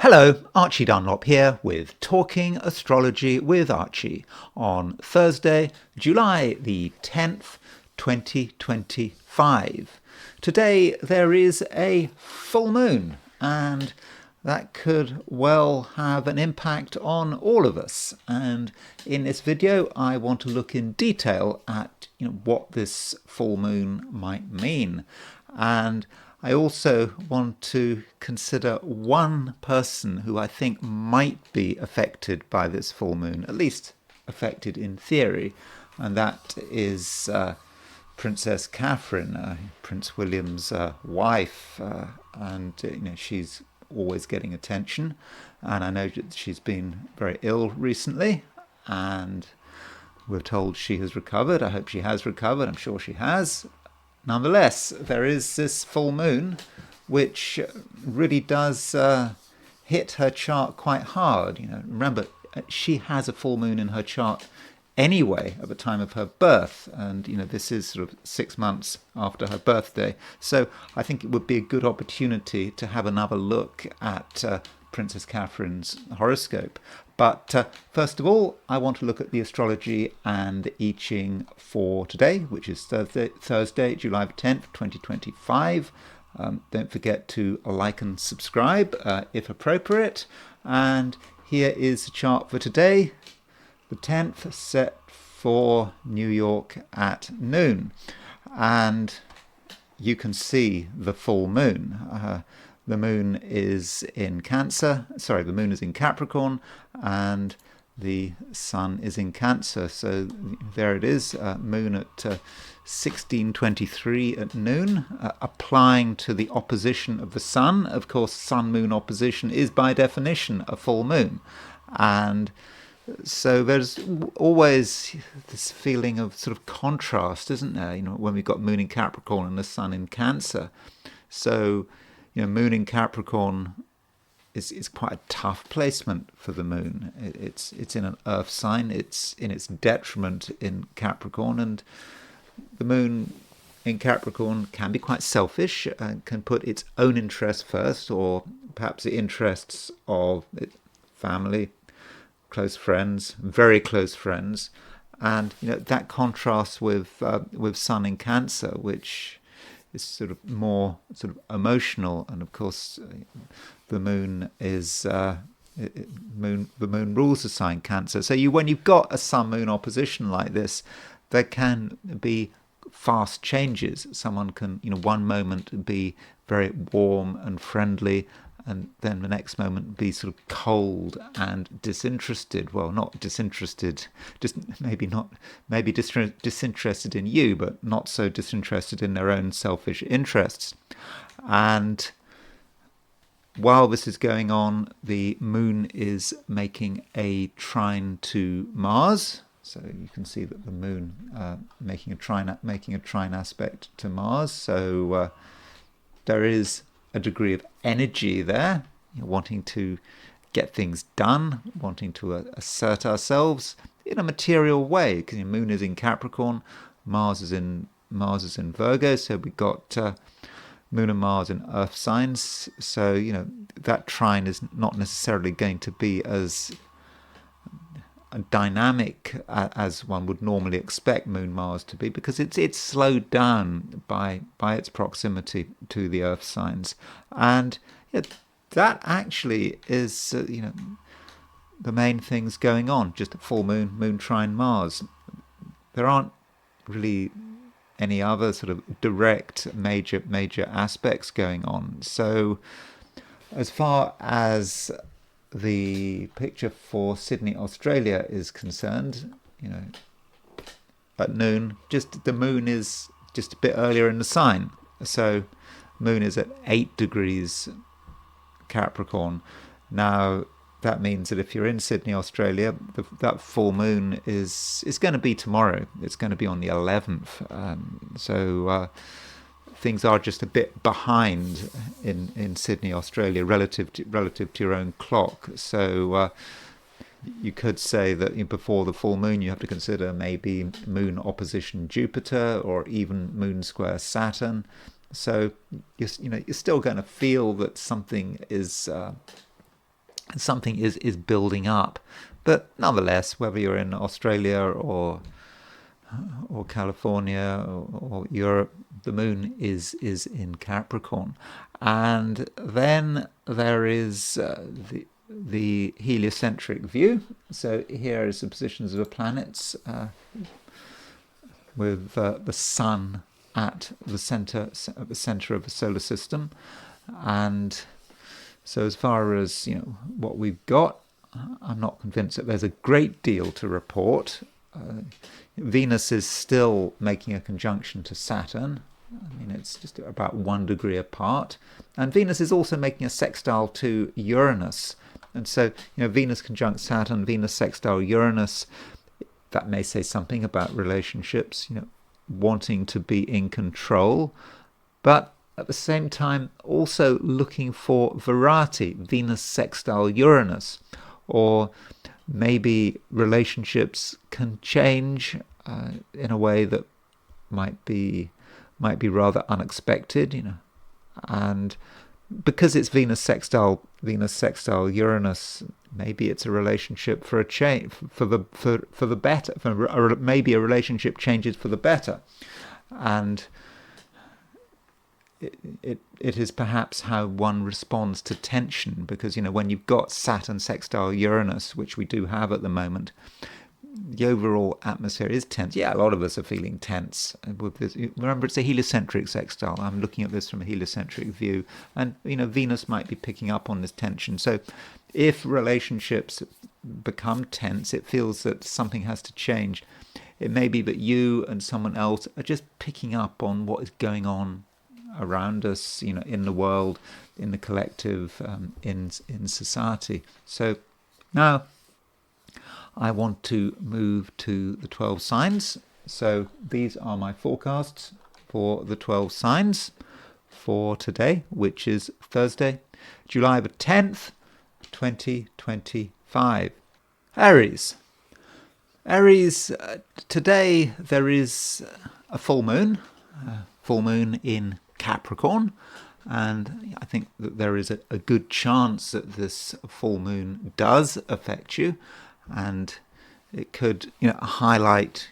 Hello, Archie Dunlop here with Talking Astrology with Archie on Thursday, July the 10th, 2025. Today there is a full moon and that could well have an impact on all of us. And in this video I want to look in detail at what this full moon might mean. And I also want to consider one person who I think might be affected by this full moon, at least affected in theory, and that is Princess Catherine, Prince William's wife, and she's always getting attention, and I know that she's been very ill recently, and we're told she has recovered. I hope she has recovered. I'm sure she has. Nonetheless, there is this full moon, which really does hit her chart quite hard. Remember, she has a full moon in her chart anyway at the time of her birth, and this is sort of 6 months after her birthday. So I think it would be a good opportunity to have another look at Princess Catherine's horoscope. But first of all, I want to look at the astrology and the I Ching for today, which is Thursday, July 10th, 2025. Don't forget to like and subscribe if appropriate. And here is the chart for today, the 10th, set for New York at noon. And you can see the full moon. The moon is in Cancer, the moon is in Capricorn, and the sun is in Cancer. So there it is, moon at 16:23 at noon, applying to the opposition of the sun. Of course, sun-moon opposition is by definition a full moon. And so there's always this feeling of sort of contrast, isn't there? When we've got moon in Capricorn and the sun in Cancer. So moon in Capricorn is quite a tough placement for the moon. It's in an earth sign. It's in its detriment in Capricorn, and the moon in Capricorn can be quite selfish and can put its own interests first, or perhaps the interests of family, close friends, very close friends, and that contrasts with sun in Cancer, which is sort of more sort of emotional. And of course the moon is the moon rules the sign Cancer. So when you've got a sun moon opposition like this, there can be fast changes. Someone can one moment be very warm and friendly, and then the next moment be sort of cold and disinterested. Well, not disinterested, just maybe disinterested in you, but not so disinterested in their own selfish interests. And while this is going on, the moon is making a trine to Mars. So you can see that the moon making a trine aspect to Mars. So there is a degree of energy there, wanting to get things done, wanting to assert ourselves in a material way, because the moon is in Capricorn, Mars is in Virgo, so we've got moon and Mars in earth signs. So that trine is not necessarily going to be as dynamic as one would normally expect moon Mars to be, because it's slowed down by its proximity to the earth signs. And that actually is the main things going on, just a full moon trine Mars. There aren't really any other sort of direct major aspects going on. So as far as the picture for Sydney, Australia is concerned, at noon, just the moon is just a bit earlier in the sign. So moon is at 8 degrees Capricorn. Now that means that if you're in Sydney, Australia, that full moon is going to be tomorrow. It's going to be on the 11th. So things are just a bit behind in Sydney, Australia, relative to your own clock. So you could say that before the full moon, you have to consider maybe moon opposition Jupiter, or even moon square Saturn. So you're still going to feel that something is something is building up. But nonetheless, whether you're in Australia or California or Europe, the moon is in Capricorn. And then there is the heliocentric view. So here is the positions of the planets with the sun at the center of the solar system. And so as far as what we've got, I'm not convinced that there's a great deal to report. Venus is still making a conjunction to Saturn. I mean, it's just about 1 degree apart. And Venus is also making a sextile to Uranus. And so, Venus conjunct Saturn, Venus sextile Uranus, that may say something about relationships, wanting to be in control, but at the same time also looking for variety, Venus sextile Uranus, or maybe relationships can change in a way that might be rather unexpected, and because it's Venus sextile Uranus, maybe it's a relationship for a change, for the better, or maybe a relationship changes for the better, and it is perhaps how one responds to tension, because when you've got Saturn sextile Uranus, which we do have at the moment, the overall atmosphere is tense. Yeah, a lot of us are feeling tense with this. Remember, it's a heliocentric sextile. I'm looking at this from a heliocentric view, and Venus might be picking up on this tension. So if relationships become tense, it feels that something has to change. It may be that you and someone else are just picking up on what is going on around us, in the world, in the collective, in society. So now I want to move to the 12 signs. So these are my forecasts for the 12 signs for today, which is Thursday, July the 10th, 2025. Aries. Today there is a full moon in Capricorn, and I think that there is a good chance that this full moon does affect you, and it could highlight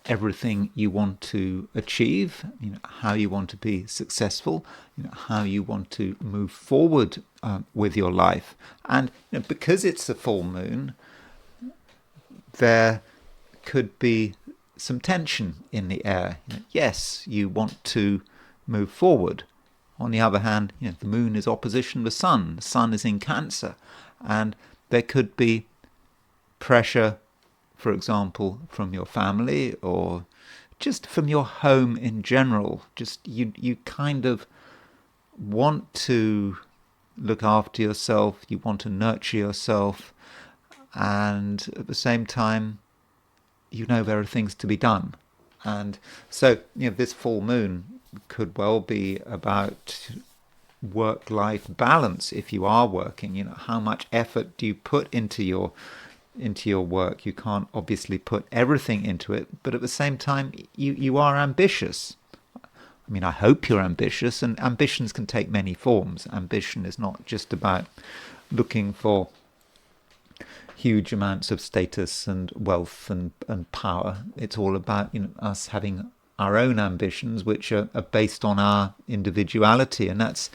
everything you want to achieve, how you want to be successful, how you want to move forward with your life. And because it's a full moon, there could be some tension in the air. Yes, you want to move forward. On the other hand, the moon is opposition the sun. The sun is in Cancer, and there could be pressure, for example, from your family or just from your home in general. Just you kind of want to look after yourself, you want to nurture yourself, and at the same time, there are things to be done. And so, this full moon could well be about work-life balance. If you are working, how much effort do you put into your work? You can't obviously put everything into it, but at the same time, you are ambitious. I mean, I hope you're ambitious, and ambitions can take many forms. Ambition is not just about looking for huge amounts of status and wealth and power. It's all about us having our own ambitions, which are based on our individuality, and that's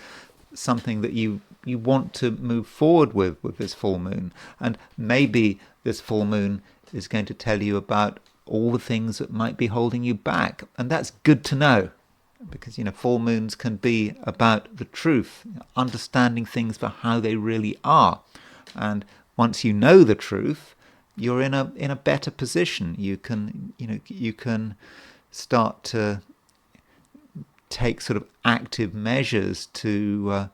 something that you want to move forward with this full moon. And maybe this full moon is going to tell you about all the things that might be holding you back, and that's good to know, because full moons can be about the truth, understanding things for how they really are. And once you know the truth, you're in a better position. You can start to take sort of active measures to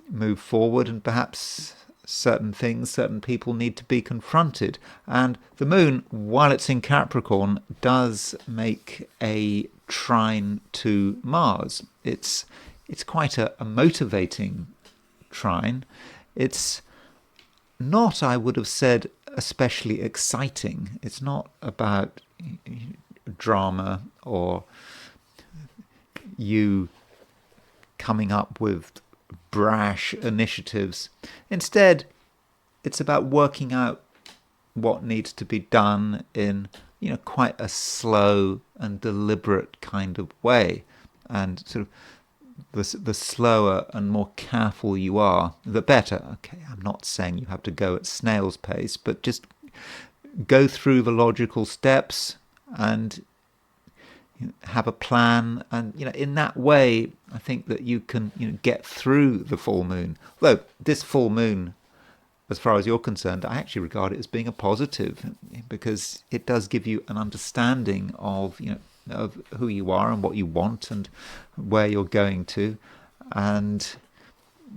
move forward, and perhaps certain people need to be confronted. And the moon, while it's in Capricorn, does make a trine to Mars. It's quite a motivating trine. It's not, I would have said, especially exciting. It's not about drama or you coming up with brash initiatives. Instead, it's about working out what needs to be done in quite a slow and deliberate kind of way, and sort of the slower and more careful you are, the better. Okay, I'm not saying you have to go at snail's pace, but just go through the logical steps and have a plan, and in that way I think that you can get through the full moon. Though this full moon, as far as you're concerned, I actually regard it as being a positive, because it does give you an understanding of of who you are and what you want and where you're going to, and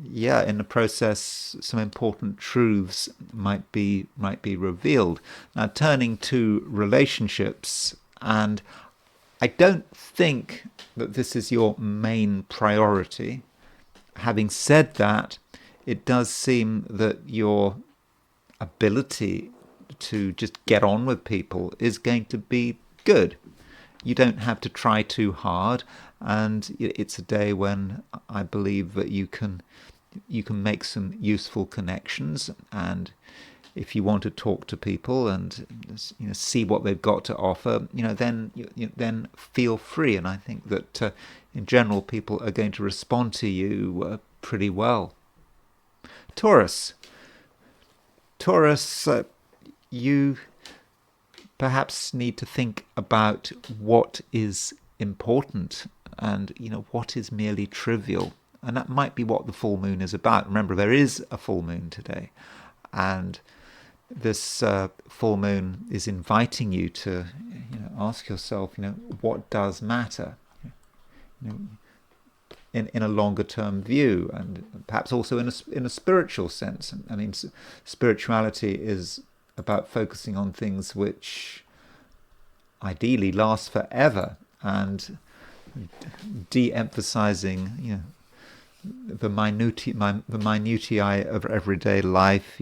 in the process some important truths might be revealed. Now, turning to relationships, and I don't think that this is your main priority. Having said that, it does seem that your ability to just get on with people is going to be good. You don't have to try too hard, and it's a day when I believe that you can make some useful connections. And if you want to talk to people and see what they've got to offer, then feel free. And I think that in general people are going to respond to you pretty well. Taurus, you perhaps need to think about what is important and what is merely trivial, and that might be what the full moon is about. Remember, there is a full moon today, and this full moon is inviting you to ask yourself what does matter in a longer term view, and perhaps also in a spiritual sense. I mean, spirituality is about focusing on things which ideally last forever, and de-emphasizing the minutiae of everyday life,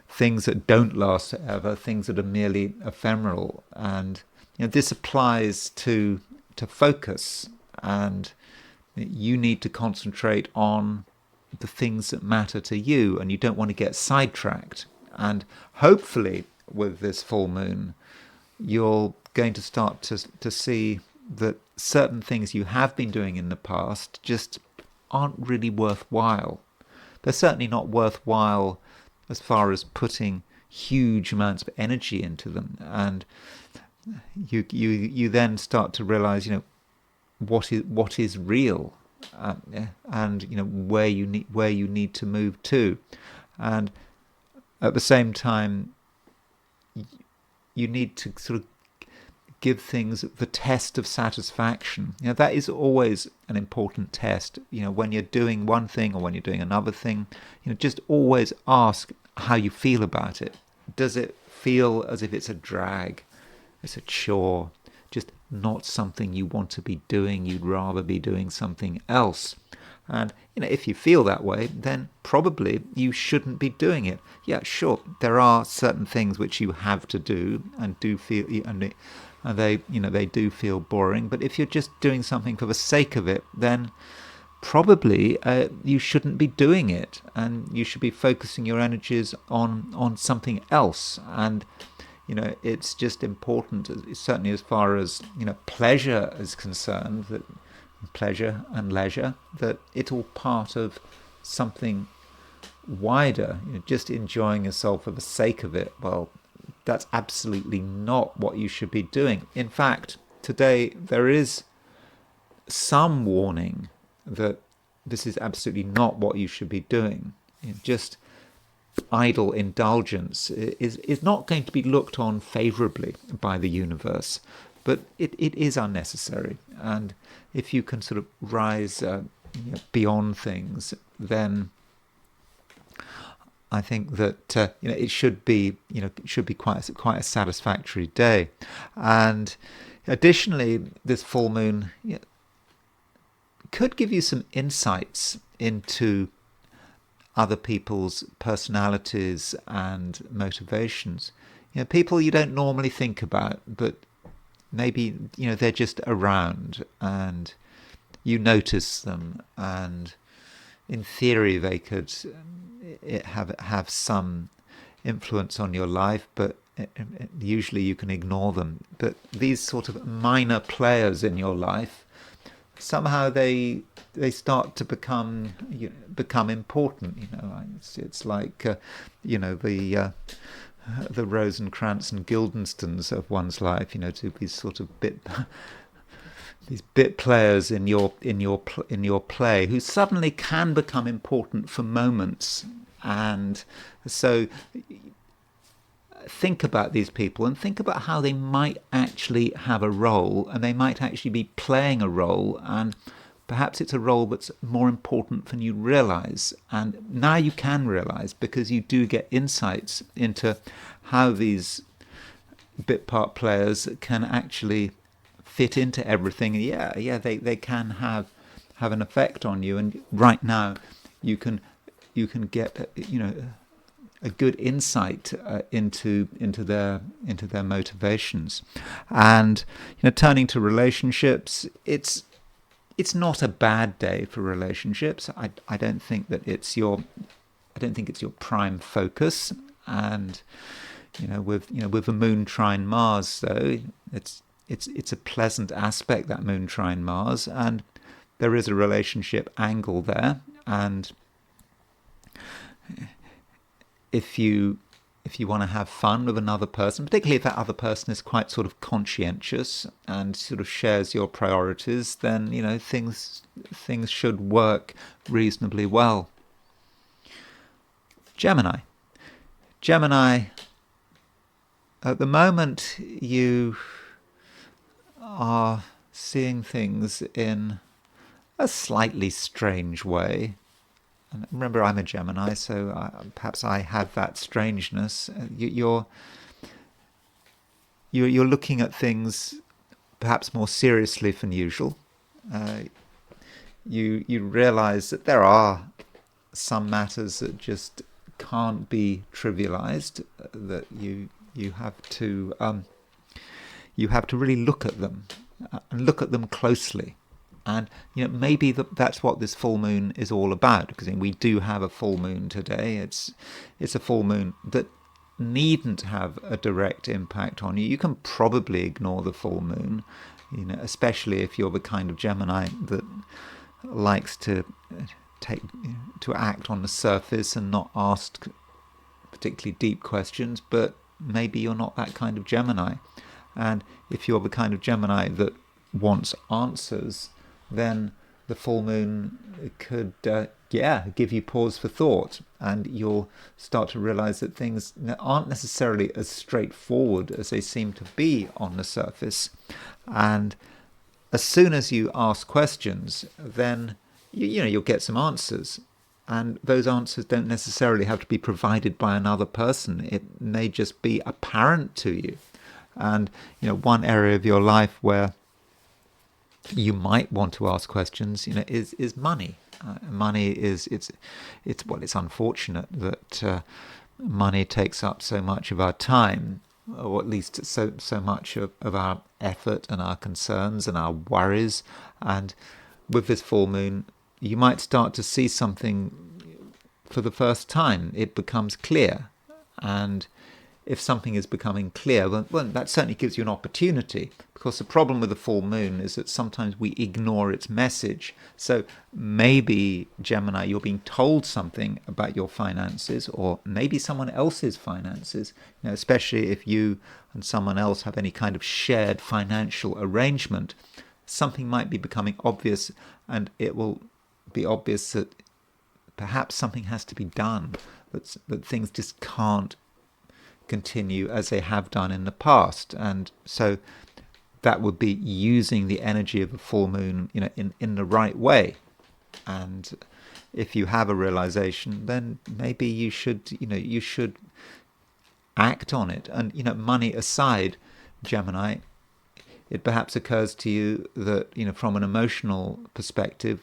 things that don't last forever, things that are merely ephemeral. And this applies to focus, and you need to concentrate on the things that matter to you, and you don't want to get sidetracked. And hopefully with this full moon you're going to start to see that certain things you have been doing in the past just aren't really worthwhile. They're certainly not worthwhile as far as putting huge amounts of energy into them, and you then start to realize what is real, and where you need to move to. And at the same time, you need to sort of give things the test of satisfaction. That is always an important test. When you're doing one thing or when you're doing another thing, just always ask how you feel about it. Does it feel as if it's a drag? It's a chore, just not something you want to be doing. You'd rather be doing something else. And if you feel that way, then probably you shouldn't be doing it. Yeah, sure, there are certain things which you have to do and do feel, and they do feel boring. But if you're just doing something for the sake of it, then probably you shouldn't be doing it, and you should be focusing your energies on something else. And it's just important, certainly as far as pleasure is concerned, that pleasure and leisure, that it's all part of something wider. Just enjoying yourself for the sake of it, well, that's absolutely not what you should be doing. In fact, today there is some warning that this is absolutely not what you should be doing. Just idle indulgence is not going to be looked on favourably by the universe, but it is unnecessary. And if you can sort of rise beyond things, then I think that it should be quite a satisfactory day. And additionally, this full moon could give you some insights into other people's personalities and motivations. People you don't normally think about, but maybe they're just around and you notice them, and in theory they could have some influence on your life, but usually you can ignore them. But these sort of minor players in your life, somehow they start to become important. It's like the Rosencrantz and Guildensterns of one's life. To be sort of these bit players in your play who suddenly can become important for moments. And so think about these people and think about how they might actually have a role, and they might actually be playing a role, and perhaps it's a role that's more important than you realize. And now you can realize, because you do get insights into how these bit part players can actually fit into everything. They can have an effect on you, and right now you can get a good insight into their motivations. And turning to relationships, it's not a bad day for relationships. I don't think that it's your prime focus. And with the moon trine Mars, though, it's a pleasant aspect, that moon trine Mars, and there is a relationship angle there. And if you want to have fun with another person, particularly if that other person is quite sort of conscientious and sort of shares your priorities, then things should work reasonably well. Gemini, at the moment you are seeing things in a slightly strange way. And remember, I'm a Gemini, so perhaps I have that strangeness. You're looking at things perhaps more seriously than usual. You realise that there are some matters that just can't be trivialized. That you have to really look at them and look at them closely. And maybe that's what this full moon is all about, because we do have a full moon today. It's a full moon that needn't have a direct impact on you. You can probably ignore the full moon, especially if you're the kind of Gemini that likes to act on the surface and not ask particularly deep questions. But maybe you're not that kind of Gemini, and if you're the kind of Gemini that wants answers, then the full moon could give you pause for thought, and you'll start to realize that things aren't necessarily as straightforward as they seem to be on the surface. And as soon as you ask questions, then you'll get some answers, and those answers don't necessarily have to be provided by another person. It may just be apparent to you. And one area of your life where you might want to ask questions, is money. Money is it's unfortunate that money takes up so much of our time, or at least so much of our effort and our concerns and our worries. And with this full moon, you might start to see something for the first time. It becomes clear, and if something is becoming clear, well, that certainly gives you an opportunity, because the problem with the full moon is that sometimes we ignore its message. So maybe, Gemini, you're being told something about your finances, or maybe someone else's finances, especially if you and someone else have any kind of shared financial arrangement. Something might be becoming obvious, and it will be obvious that perhaps something has to be done, that things just can't continue as they have done in the past. And so that would be using the energy of a full moon in the right way. And if you have a realization, then maybe you should act on it. And money aside, Gemini, it perhaps occurs to you that from an emotional perspective,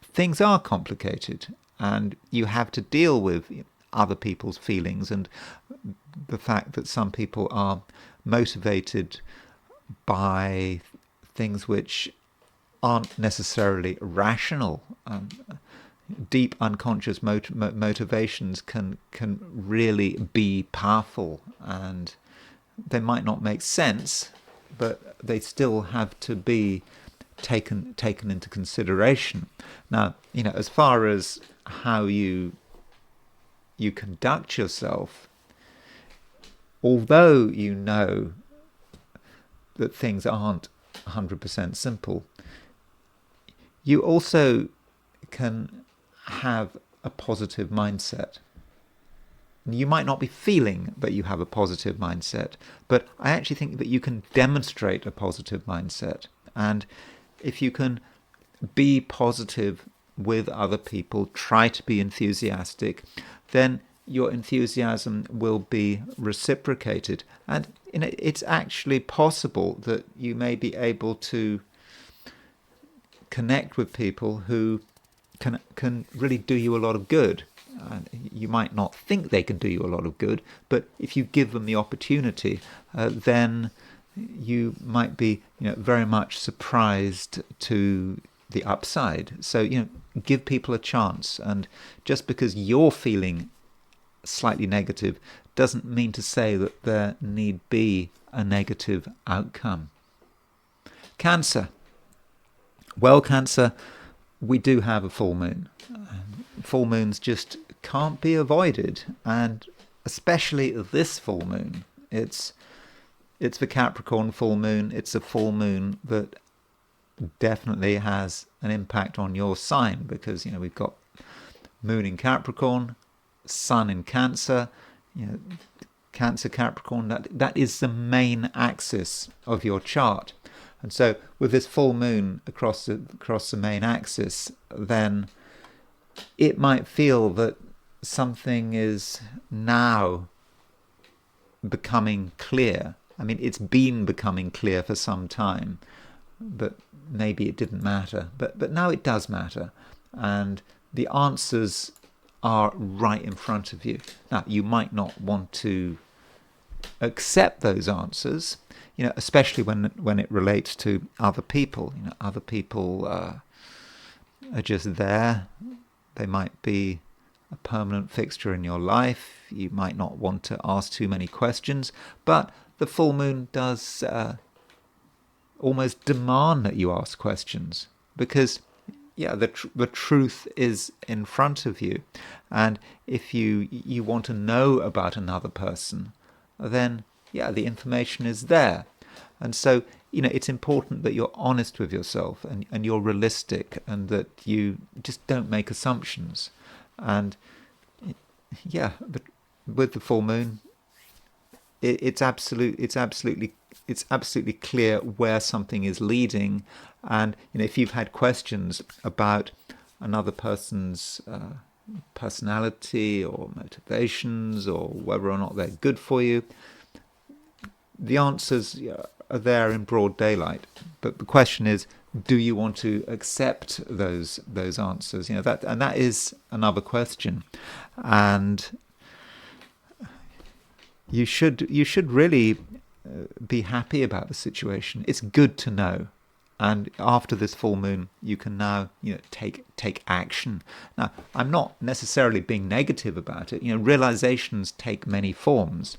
things are complicated, and you have to deal with other people's feelings, and the fact that some people are motivated by things which aren't necessarily rational. deep unconscious motivations can really be powerful, and they might not make sense, but they still have to be taken into consideration. Now, as far as how you conduct yourself, although you know that things aren't 100% simple, you also can have a positive mindset. You might not be feeling that you have a positive mindset, but I actually think that you can demonstrate a positive mindset. And if you can be positive with other people, try to be enthusiastic, then your enthusiasm will be reciprocated. And it's actually possible that you may be able to connect with people who can really do you a lot of good. You might not think they can do you a lot of good, but if you give them the opportunity, then you might be very much surprised to the upside. So give people a chance, and just because you're feeling slightly negative doesn't mean to say that there need be a negative outcome. Cancer. Well, Cancer, we do have a full moon. Full moons just can't be avoided, and especially this full moon. It's the Capricorn full moon. It's a full moon that definitely has an impact on your sign, because we've got moon in Capricorn, sun in Cancer. Cancer, Capricorn, that is the main axis of your chart. And so with this full moon across the main axis, then it might feel that something is now becoming clear. I mean, it's been becoming clear for some time, but maybe it didn't matter. But now it does matter, and the answers are right in front of you. Now, you might not want to accept those answers, especially when it relates to other people. Other people are just there. They might be a permanent fixture in your life. You might not want to ask too many questions, but the full moon does almost demand that you ask questions, because the truth is in front of you. And if you want to know about another person, then the information is there. And so it's important that you're honest with yourself, and you're realistic, and that you just don't make assumptions. And with the full moon, it's absolutely clear where something is leading. And if you've had questions about another person's personality or motivations, or whether or not they're good for you, the answers are there in broad daylight. But the question is, do you want to accept those answers? That is another question. And you should really be happy about the situation. It's good to know. And after this full moon, you can now take action. Now, I'm not necessarily being negative about it. Realizations take many forms.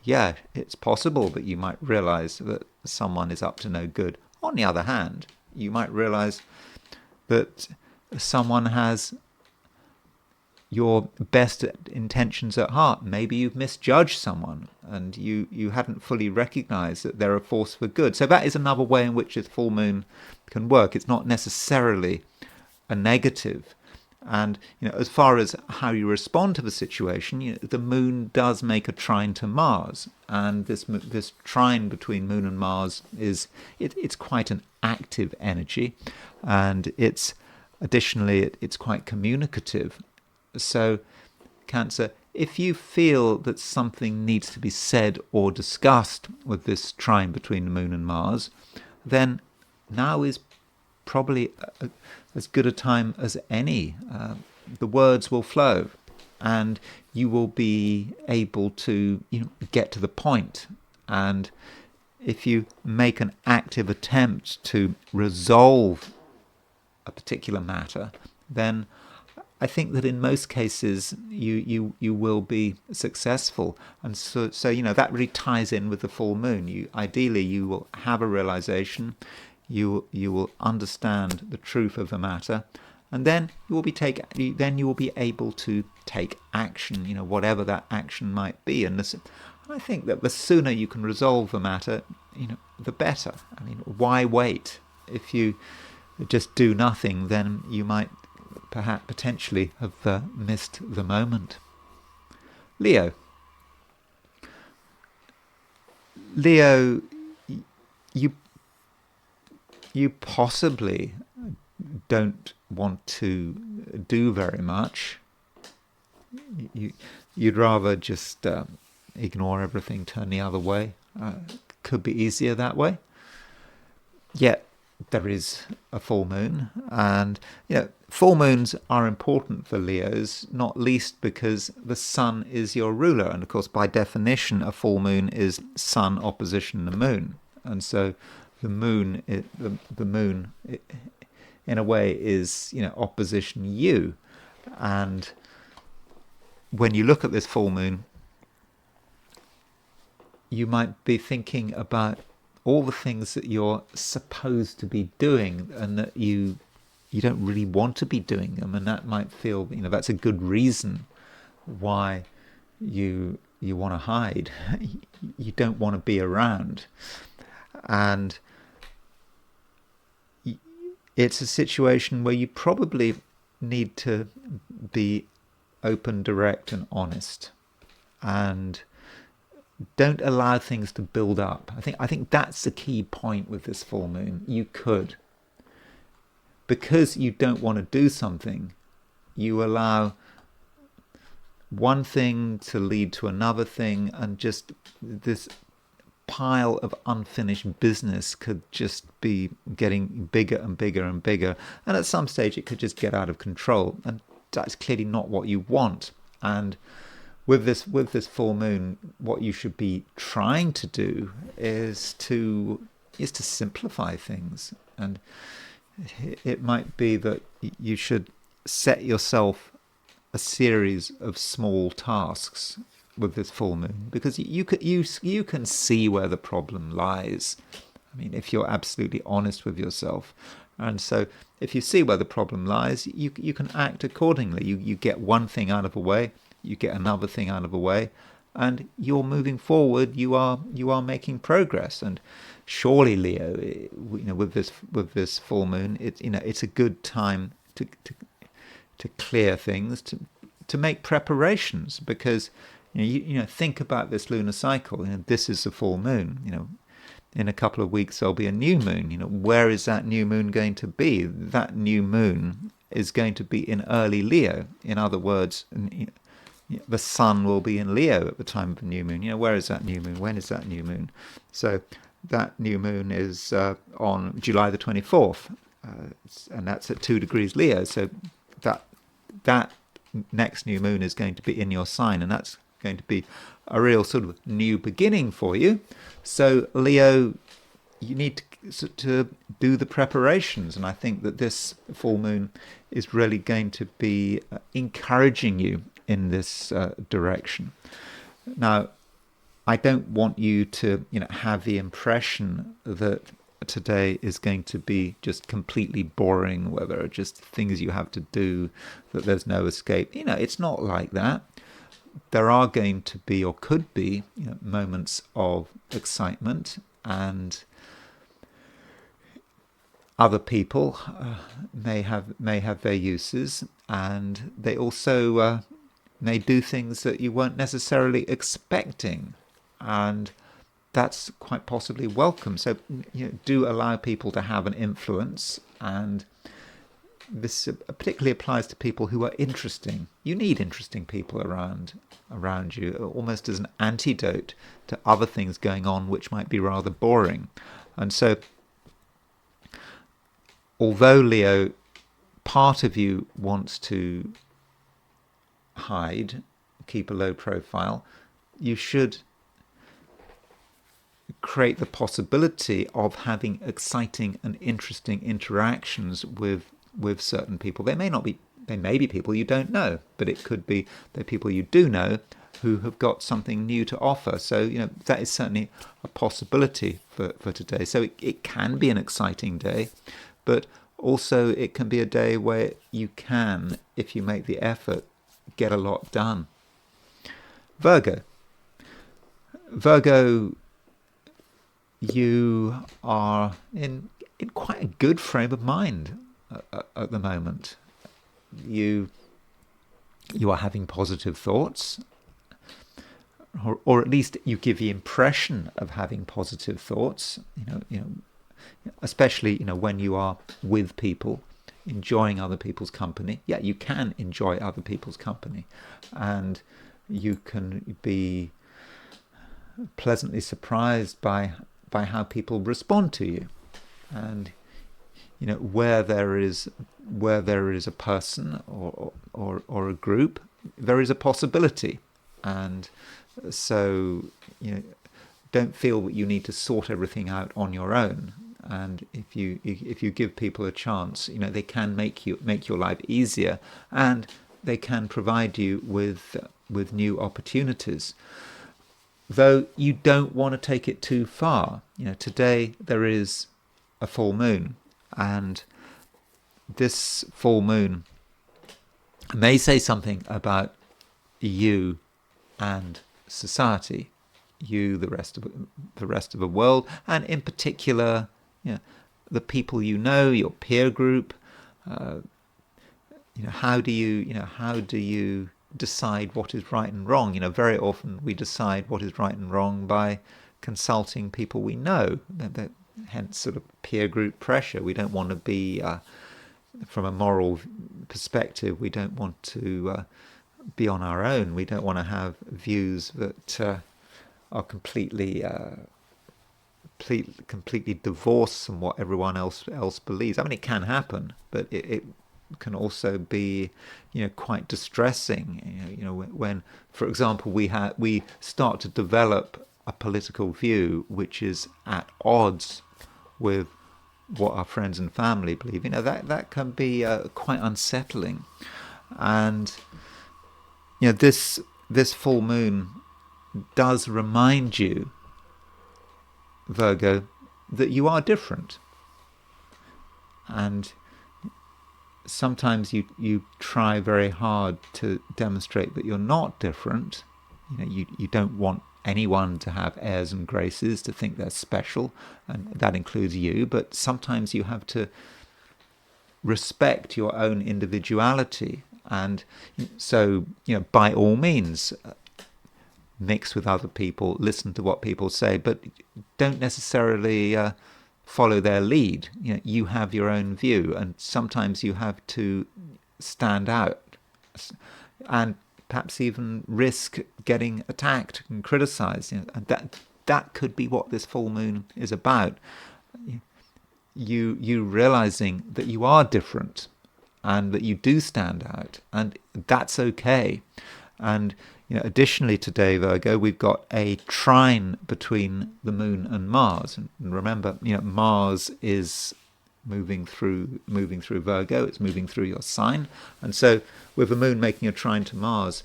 Yeah, it's possible that you might realize that someone is up to no good. On the other hand, you might realize that someone has your best intentions at heart. Maybe you've misjudged someone, and you hadn't fully recognized that they're a force for good. So that is another way in which this full moon can work. It's not necessarily a negative. And as far as how you respond to the situation, the moon does make a trine to Mars, and this trine between moon and Mars it's quite an active energy, and it's quite communicative. So, Cancer, if you feel that something needs to be said or discussed with this trine between the moon and Mars, then now is probably as good a time as any. The words will flow, and you will be able to get to the point. And if you make an active attempt to resolve a particular matter, then I think that in most cases you will be successful, and so that really ties in with the full moon. Ideally you will have a realization, you will understand the truth of the matter, and then you will be able to take action, whatever that action might be. And I think that the sooner you can resolve the matter, the better. I mean, why wait? If you just do nothing, then you might perhaps potentially have missed the moment. Leo, you possibly don't want to do very much. You'd rather just ignore everything, turn the other way. Could be easier that way. Yet there is a full moon, and full moons are important for Leos, not least because the sun is your ruler, and of course by definition a full moon is sun opposition the moon, and so the moon in a way is opposition you. And when you look at this full moon, you might be thinking about all the things that you're supposed to be doing and that you don't really want to be doing them, and that might feel that's a good reason why you want to hide. You don't want to be around, and it's a situation where you probably need to be open, direct and honest, and don't allow things to build up. I think that's the key point with this full moon. You could, because you don't want to do something, you allow one thing to lead to another thing, and just this pile of unfinished business could just be getting bigger and bigger and bigger, and at some stage it could just get out of control, and that's clearly not what you want. And with this full moon, what you should be trying to do is to simplify things. And it might be that you should set yourself a series of small tasks with this full moon, because you can see where the problem lies. I mean, if you're absolutely honest with yourself. And so if you see where the problem lies, you can act accordingly. You get one thing out of the way, you get another thing out of the way, and you're moving forward. You are making progress. And surely, Leo, with this full moon, it's a good time to clear things, to make preparations, because think about this lunar cycle. This is the full moon. In a couple of weeks there'll be a new moon. Where is that new moon going to be? That new moon is going to be in early Leo. In other words, the sun will be in Leo at the time of the new moon. Where is that new moon? When is that new moon? So that new moon is on July the 24th, and that's at 2 degrees Leo. So that next new moon is going to be in your sign, and that's going to be a real sort of new beginning for you. So Leo, you need to do the preparations, and I think that this full moon is really going to be encouraging you in this direction. Now, I don't want you to have the impression that today is going to be just completely boring, where there are just things you have to do, that there's no escape. It's not like that. There are going to be, or could be, moments of excitement, and other people may have their uses, and they also may do things that you weren't necessarily expecting, and that's quite possibly welcome. So do allow people to have an influence, and this particularly applies to people who are interesting. You need interesting people around you, almost as an antidote to other things going on which might be rather boring. And so, although Leo, part of you wants to hide, keep a low profile, you should create the possibility of having exciting and interesting interactions with certain people. They may not be they may be people you don't know, but it could be they're people you do know who have got something new to offer. So, that is certainly a possibility for today. So it can be an exciting day, but also it can be a day where you can, if you make the effort, get a lot done. Virgo, you are in quite a good frame of mind at the moment. You are having positive thoughts, or at least you give the impression of having positive thoughts. Especially when you are with people, enjoying other people's company. Yeah, you can enjoy other people's company, and you can be pleasantly surprised by how people respond to you. And where there is a person or a group, there is a possibility. And so don't feel that you need to sort everything out on your own. And if you give people a chance, they can make your life easier, and they can provide you with new opportunities. Though you don't want to take it too far. Today there is a full moon, and this full moon may say something about you and society, you, the rest of the world, and in particular, the people your peer group. How do you decide what is right and wrong? Very often we decide what is right and wrong by consulting people we know. Hence, sort of peer group pressure. We don't want to be, from a moral perspective, we don't want to be on our own. We don't want to have views that are completely divorced from what everyone else believes. I mean, it can happen, but it can also be, quite distressing. When, for example, we start to develop a political view which is at odds with what our friends and family believe. That can be quite unsettling. And this full moon does remind you, Virgo, that you are different. And sometimes you try very hard to demonstrate that you're not different. You don't want anyone to have airs and graces, to think they're special, and that includes you. But sometimes you have to respect your own individuality, and so by all means, mix with other people, listen to what people say, but don't necessarily follow their lead. You have your own view, and sometimes you have to stand out, and perhaps even risk getting attacked and criticized. And that could be what this full moon is about. You realizing that you are different, and that you do stand out, and that's okay. And additionally today, Virgo, we've got a trine between the moon and Mars. And remember, Mars is moving through Virgo. It's moving through your sign, and so with the moon making a trine to Mars,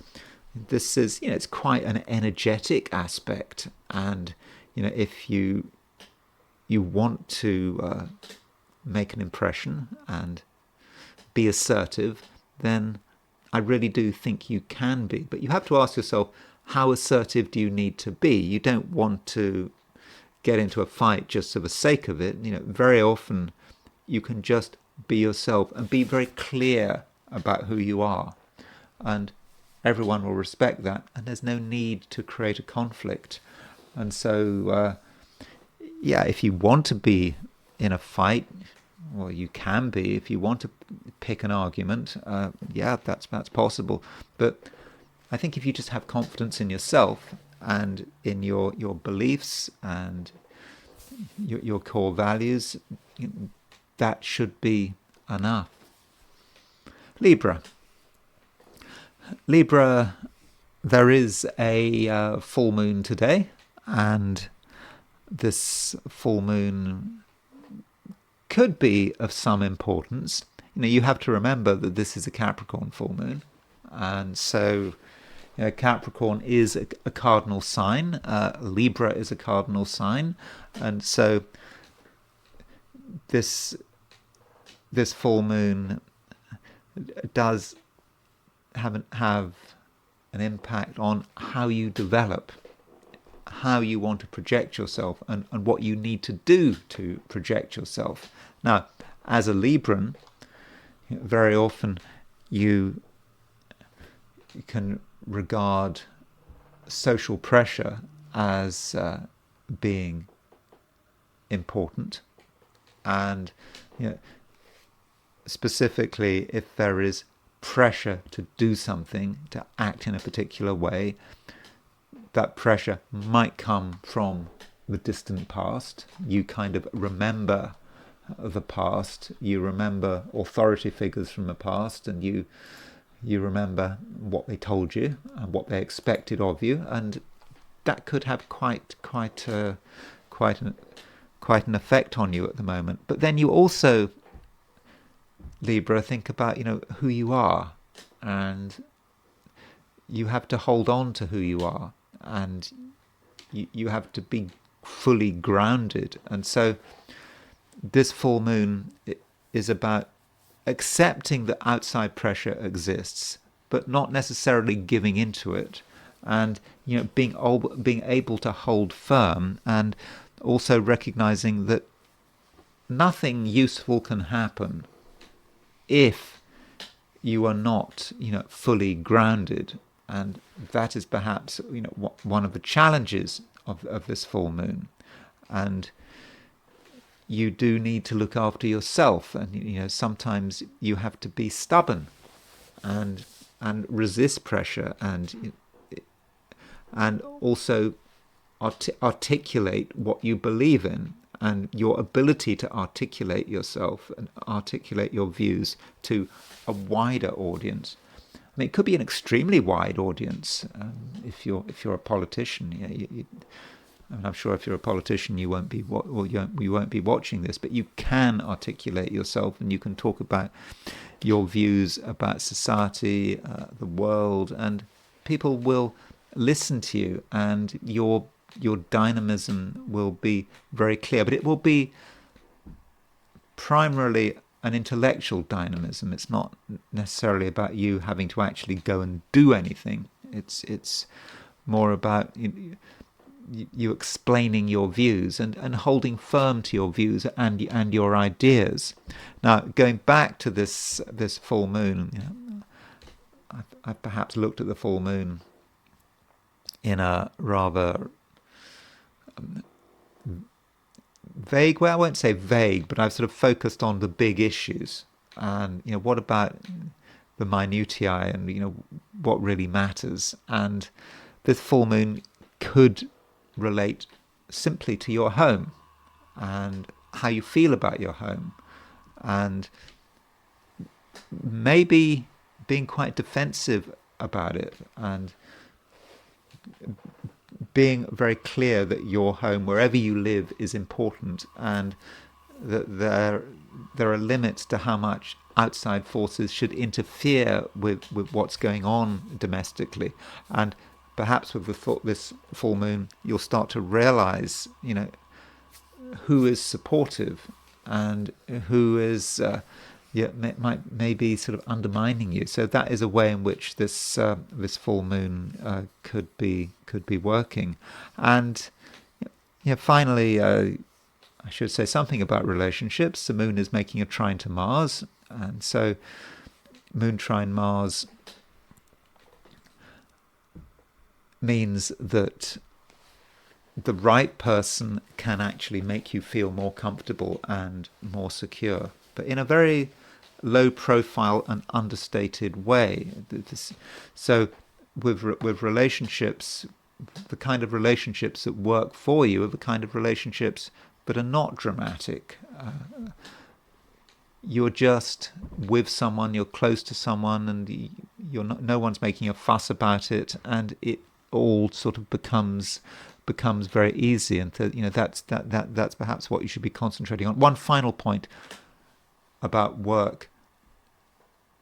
this is it's quite an energetic aspect. And if you want to make an impression and be assertive, then I really do think you can be. But you have to ask yourself, how assertive do you need to be? You don't want to get into a fight just for the sake of it. Very often you can just be yourself and be very clear about who you are, and everyone will respect that, and there's no need to create a conflict. And so if you want to be in a fight, well, you can be. If you want to pick an argument, that's possible. But I think if you just have confidence in yourself and in your beliefs and your core values, that should be enough. Libra, there is a full moon today, and this full moon could be of some importance. you have to remember that this is a Capricorn full moon, and so Capricorn is a cardinal sign. Libra is a cardinal sign, and so this full moon does have an impact on how you develop, how you want to project yourself, and what you need to do to project yourself. Now, as a Libran, very often you can regard social pressure as being important, and specifically if there is pressure to do something, to act in a particular way, that pressure might come from the distant past. You kind of remember the past, you remember authority figures from the past, and you remember what they told you and what they expected of you, and that could have quite an effect on you at the moment. But then you also, Libra, think about who you are, and you have to hold on to who you are, and you have to be fully grounded. And so this full moon is about accepting that outside pressure exists, but not necessarily giving into it, and being able to hold firm, and also recognizing that nothing useful can happen if you are not fully grounded. And that is perhaps one of the challenges of this full moon. And you do need to look after yourself, and sometimes you have to be stubborn and resist pressure, and also articulate what you believe in, and your ability to articulate yourself and articulate your views to a wider audience. I mean, it could be an extremely wide audience. If you're a politician, I'm sure if you're a politician, you won't be watching this, but you can articulate yourself, and you can talk about your views about society, the world, and people will listen to you, and your dynamism will be very clear. But it will be primarily an intellectual dynamism. It's not necessarily about you having to actually go and do anything. It's more about you explaining your views and holding firm to your views and your ideas. Now, going back to this full moon, I've perhaps looked at the full moon in a rather vague way. I won't say vague, but I've sort of focused on the big issues, and what about the minutiae, and what really matters. And this full moon could relate simply to your home and how you feel about your home, and maybe being quite defensive about it, and being very clear that your home, wherever you live, is important, and that there are limits to how much outside forces should interfere with what's going on domestically. And perhaps with this full moon, you'll start to realize, who is supportive and who is maybe sort of undermining you. So that is a way in which this full moon could be working. And finally, I should say something about relationships. The moon is making a trine to Mars, and so moon trine Mars means that the right person can actually make you feel more comfortable and more secure, but in a very low profile and understated way. So with relationships, the kind of relationships that work for you are the kind of relationships that are not dramatic. You're just with someone, you're close to someone, and no one's making a fuss about it, and it all sort of becomes very easy. And that's perhaps what you should be concentrating on. One final point about work.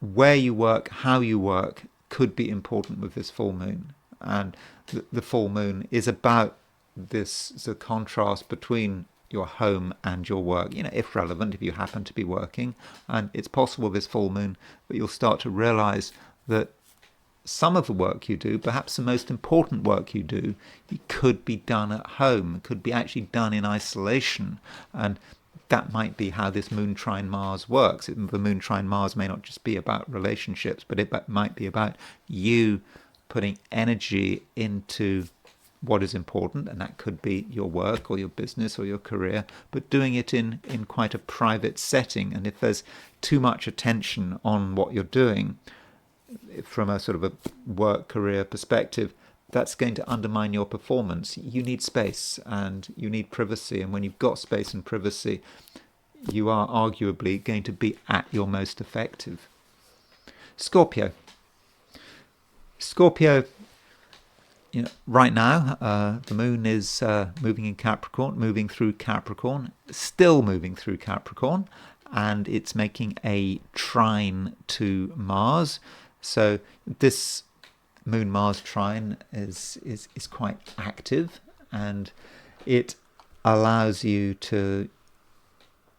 where you work, how you work could be important with this full moon. And the full moon is about this the contrast between your home and your work, if relevant, if you happen to be working. And it's possible this full moon that you'll start to realize that some of the work you do, perhaps the most important work you do, it could be done at home, could be actually done in isolation. And that might be how this moon trine Mars works. The moon trine Mars may not just be about relationships, but it might be about you putting energy into what is important, and that could be your work or your business or your career, but doing it in quite a private setting. And if there's too much attention on what you're doing from a sort of a work career perspective, that's going to undermine your performance. You need space and you need privacy, and when you've got space and privacy, you are arguably going to be at your most effective. Scorpio, right now, the moon is moving in Capricorn, moving through Capricorn, still moving through Capricorn, and it's making a trine to Mars. So this Moon-Mars trine is quite active, and it allows you to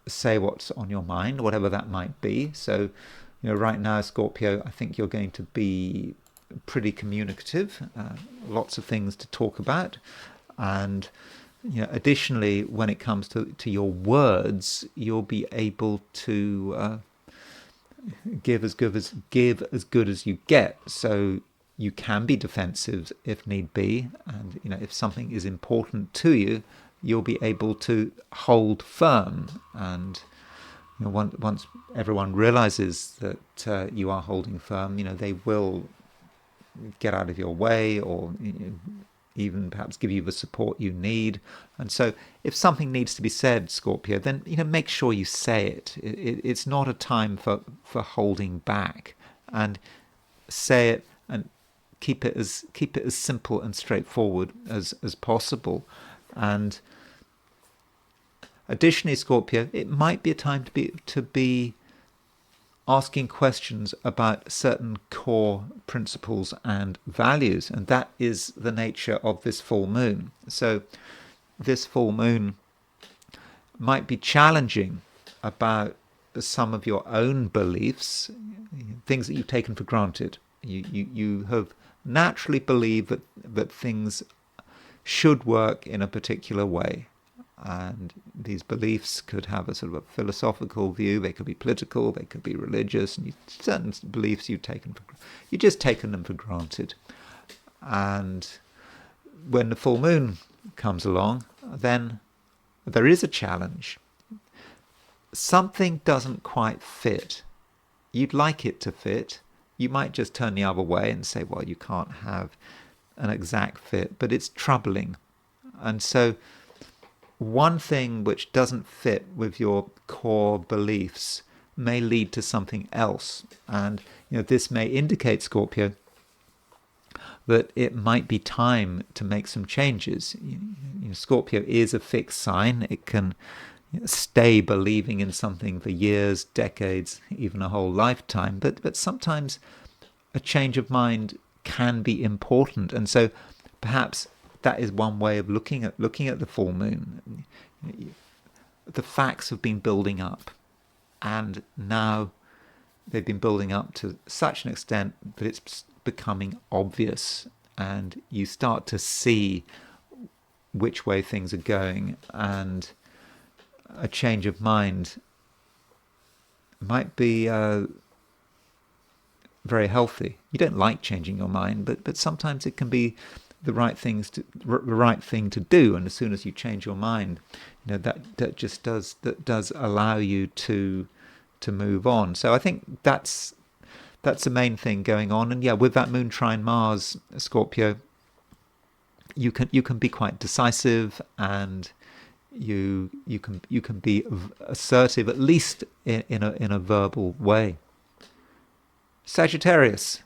say what's on your mind, whatever that might be. So, right now, Scorpio, I think you're going to be pretty communicative, lots of things to talk about, and additionally, when it comes to your words, you'll be able to give as good as you get. So you can be defensive if need be, and if something is important to you, you'll be able to hold firm. And once everyone realizes that you are holding firm, they will get out of your way, or even perhaps give you the support you need. And so if something needs to be said, Scorpio, then make sure you say it. It's not a time for holding back, and say it and keep it as simple and straightforward as possible. And additionally, Scorpio, it might be a time to be asking questions about certain core principles and values, and that is the nature of this full moon. So this full moon might be challenging about some of your own beliefs, things that you've taken for granted. You have naturally believed that things should work in a particular way. And these beliefs could have a sort of a philosophical view. They could be political. They could be religious. And certain beliefs you've just taken them for granted. And when the full moon comes along, then there is a challenge. Something doesn't quite fit. You'd like it to fit. You might just turn the other way and say, well, you can't have an exact fit, but it's troubling. And so one thing which doesn't fit with your core beliefs may lead to something else. And this may indicate, Scorpio, that it might be time to make some changes. Scorpio is a fixed sign. It can stay believing in something for years, decades, even a whole lifetime. But sometimes a change of mind can be important. And so perhaps that is one way of looking at the full moon. The facts have been building up, and now they've been building up to such an extent that it's becoming obvious, and you start to see which way things are going, and a change of mind might be very healthy. You don't like changing your mind, but sometimes it can be the right thing to do. And as soon as you change your mind, that does allow you to move on. So I think that's the main thing going on. And with that moon trine Mars, Scorpio, you can be quite decisive, and you can be assertive, at least in a verbal way. Sagittarius,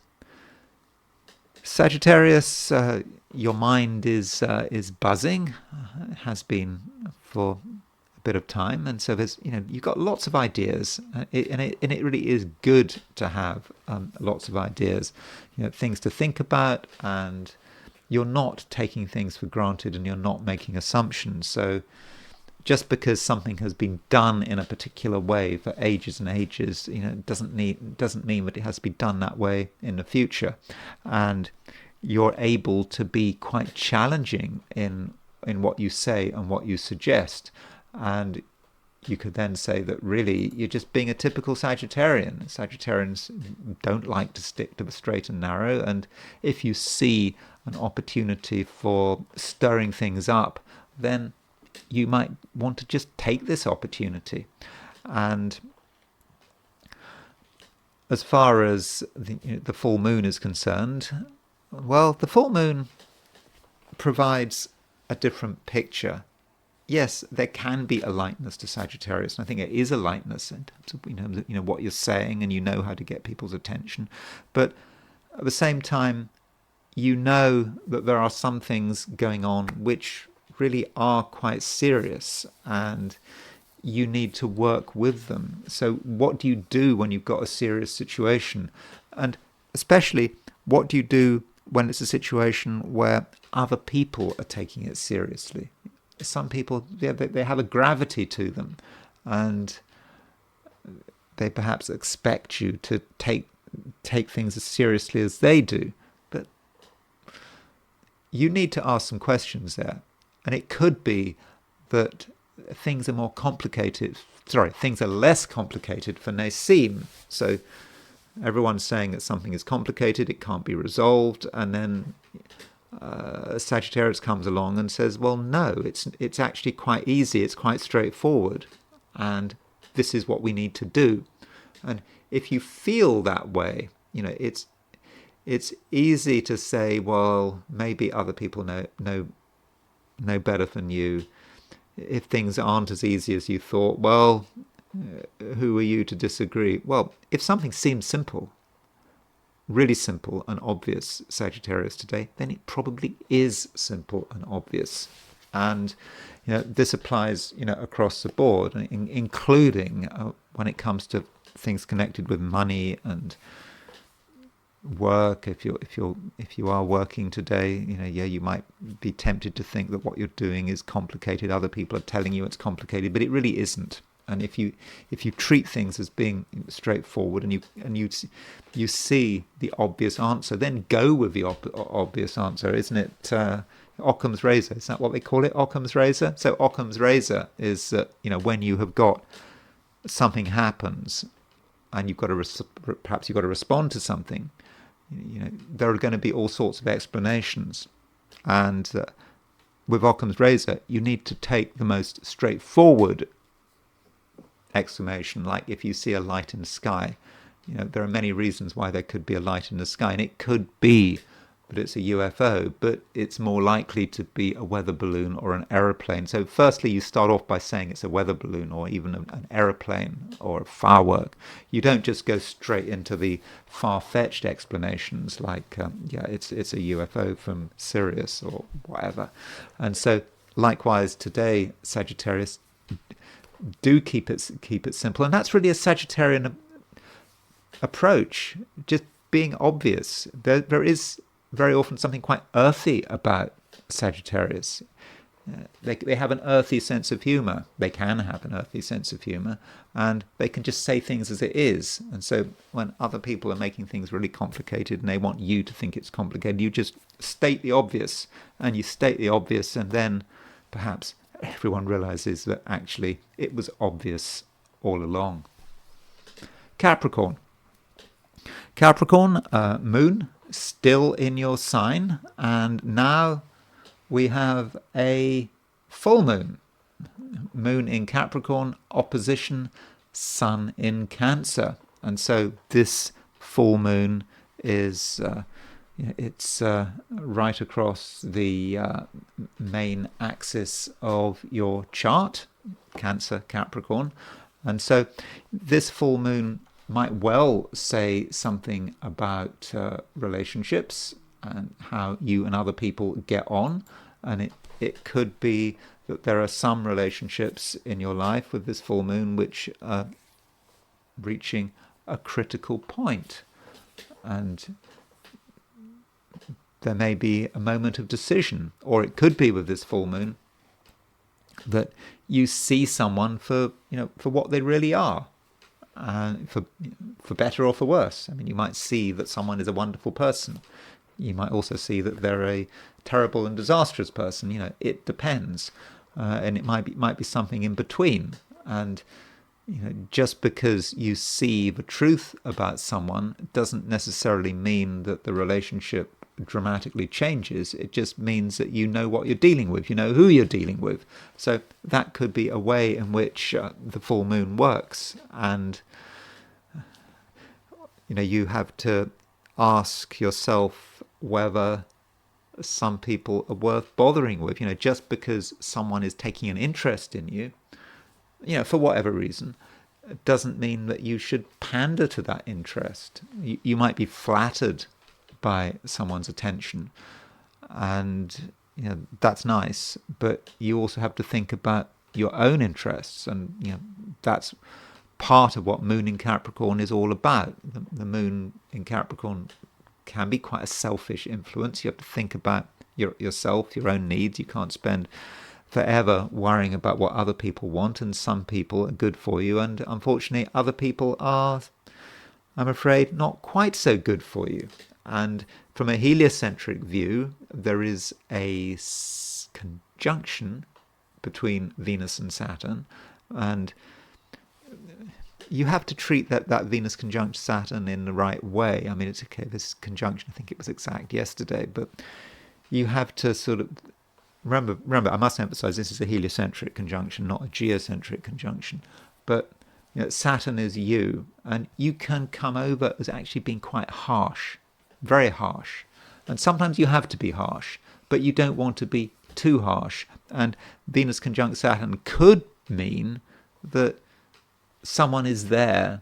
your mind is buzzing. It has been for a bit of time, and so there's, you've got lots of ideas, and it really is good to have lots of ideas, things to think about, and you're not taking things for granted, and you're not making assumptions. So just because something has been done in a particular way for ages and ages, doesn't mean that it has to be done that way in the future. And you're able to be quite challenging in what you say and what you suggest. And you could then say that really you're just being a typical Sagittarian. Sagittarians don't like to stick to the straight and narrow. And if you see an opportunity for stirring things up, then you might want to just take this opportunity. And as far as the full moon is concerned, well, the full moon provides a different picture. Yes, there can be a lightness to Sagittarius, and I think it is a lightness in terms of what you're saying, and how to get people's attention. But at the same time, that there are some things going on which really are quite serious, and you need to work with them. So what do you do when you've got a serious situation? And especially, what do you do when it's a situation where other people are taking it seriously? Some people, they have a gravity to them, and they perhaps expect you to take things as seriously as they do. But you need to ask some questions there. And it could be that things are more complicated. Things are less complicated than they seem. So everyone's saying that something is complicated, it can't be resolved, and then Sagittarius comes along and says, well, no, it's actually quite easy, it's quite straightforward, and this is what we need to do. And if you feel that way, it's easy to say, well, maybe other people know better than you. If things aren't as easy as you thought, well, who are you to disagree? Well, if something seems simple, really simple and obvious, Sagittarius today, then it probably is simple and obvious. And this applies across the board, including when it comes to things connected with money and work. If you are working today, you might be tempted to think that what you're doing is complicated. Other people are telling you it's complicated, but it really isn't. And if you treat things as being straightforward, and you see the obvious answer, then go with the obvious answer, isn't it? Occam's razor, is that what they call it? Occam's razor. So Occam's razor is when you have got something happens, and you've got to perhaps you've got to respond to something. There are going to be all sorts of explanations, and with Occam's razor, you need to take the most straightforward explanation. Like if you see a light in the sky, there are many reasons why there could be a light in the sky, and it could be that it's a UFO, but it's more likely to be a weather balloon or an aeroplane. So firstly, you start off by saying it's a weather balloon or even an aeroplane or a firework. You don't just go straight into the far-fetched explanations like, it's a UFO from Sirius or whatever. And so likewise today, Sagittarius, do keep it simple. And that's really a Sagittarian approach, just being obvious. There is very often something quite earthy about Sagittarius. They have an earthy sense of humor. They can have an earthy sense of humor, and they can just say things as it is. And so when other people are making things really complicated and they want you to think it's complicated, you just state the obvious, and then perhaps everyone realizes that actually it was obvious all along. Capricorn, moon still in your sign, and now we have a full moon in Capricorn opposition sun in Cancer. And so this full moon is it's right across the main axis of your chart, Cancer, Capricorn. And so this full moon might well say something about relationships and how you and other people get on. And it could be that there are some relationships in your life with this full moon which are reaching a critical point, and there may be a moment of decision, or it could be with this full moon that you see someone for what they really are, for better or for worse. I mean, you might see that someone is a wonderful person. You might also see that they're a terrible and disastrous person. It depends, and it might be something in between. And just because you see the truth about someone doesn't necessarily mean that the relationship dramatically changes. It just means that you know what you're dealing with, you know who you're dealing with. So that could be a way in which the full moon works. And you have to ask yourself whether some people are worth bothering with. Just because someone is taking an interest in you, for whatever reason, doesn't mean that you should pander to that interest. You might be flattered by someone's attention, and that's nice, but you also have to think about your own interests, and that's part of what Moon in Capricorn is all about. The Moon in Capricorn can be quite a selfish influence. You have to think about yourself, your own needs. You can't spend forever worrying about what other people want, and some people are good for you, and unfortunately other people are, I'm afraid, not quite so good for you. And from a heliocentric view, there is a conjunction between Venus and Saturn, and you have to treat that Venus conjunct Saturn in the right way. I mean, it's okay, this conjunction, I think it was exact yesterday, but you have to sort of remember, I must emphasize, this is a heliocentric conjunction, not a geocentric conjunction. But Saturn is you, and you can come over as actually being quite harsh, very harsh. And sometimes you have to be harsh, but you don't want to be too harsh. And Venus conjunct Saturn could mean that someone is there,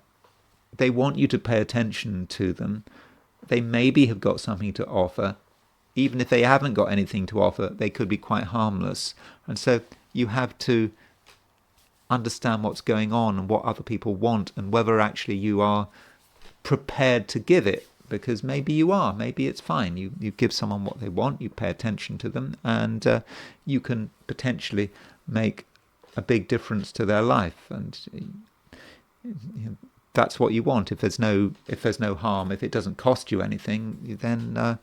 they want you to pay attention to them, they maybe have got something to offer. Even if they haven't got anything to offer, they could be quite harmless. And so you have to understand what's going on and what other people want, and whether actually you are prepared to give it. Because maybe you are, maybe it's fine. You give someone what they want, you pay attention to them, and you can potentially make a big difference to their life. And that's what you want. If there's no harm, if it doesn't cost you anything, then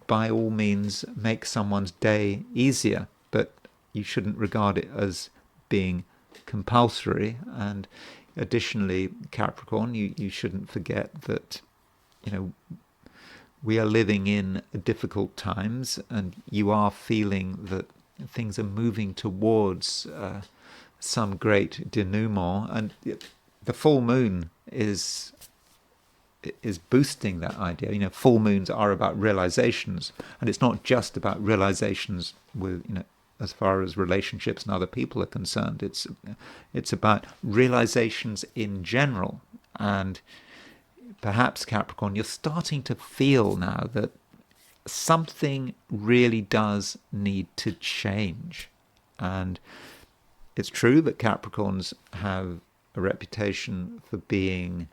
by all means make someone's day easier. But you shouldn't regard it as being compulsory. And additionally, Capricorn, you shouldn't forget that we are living in difficult times, and you are feeling that things are moving towards some great denouement, and the full moon is boosting that idea. Full moons are about realizations, and it's not just about realizations with as far as relationships and other people are concerned. It's about realizations in general. And perhaps, Capricorn, you're starting to feel now that something really does need to change. And it's true that Capricorns have a reputation for being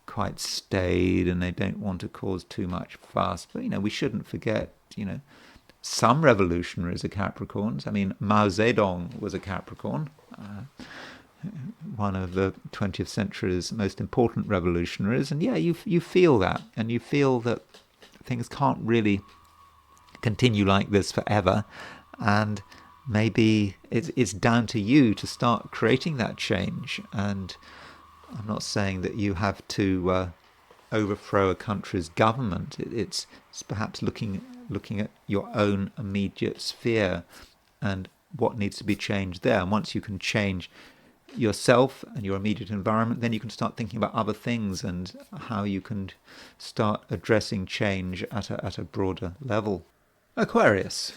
quite staid, and they don't want to cause too much fuss. But we shouldn't forget, some revolutionaries are Capricorns. I mean, Mao Zedong was a Capricorn, one of the 20th century's most important revolutionaries. And you feel that, and you feel that things can't really continue like this forever, and maybe it's down to you to start creating that change. And I'm not saying that you have to overthrow a country's government. It's perhaps looking at your own immediate sphere and what needs to be changed there. And once you can change yourself and your immediate environment, then you can start thinking about other things and how you can start addressing change at a broader level. Aquarius.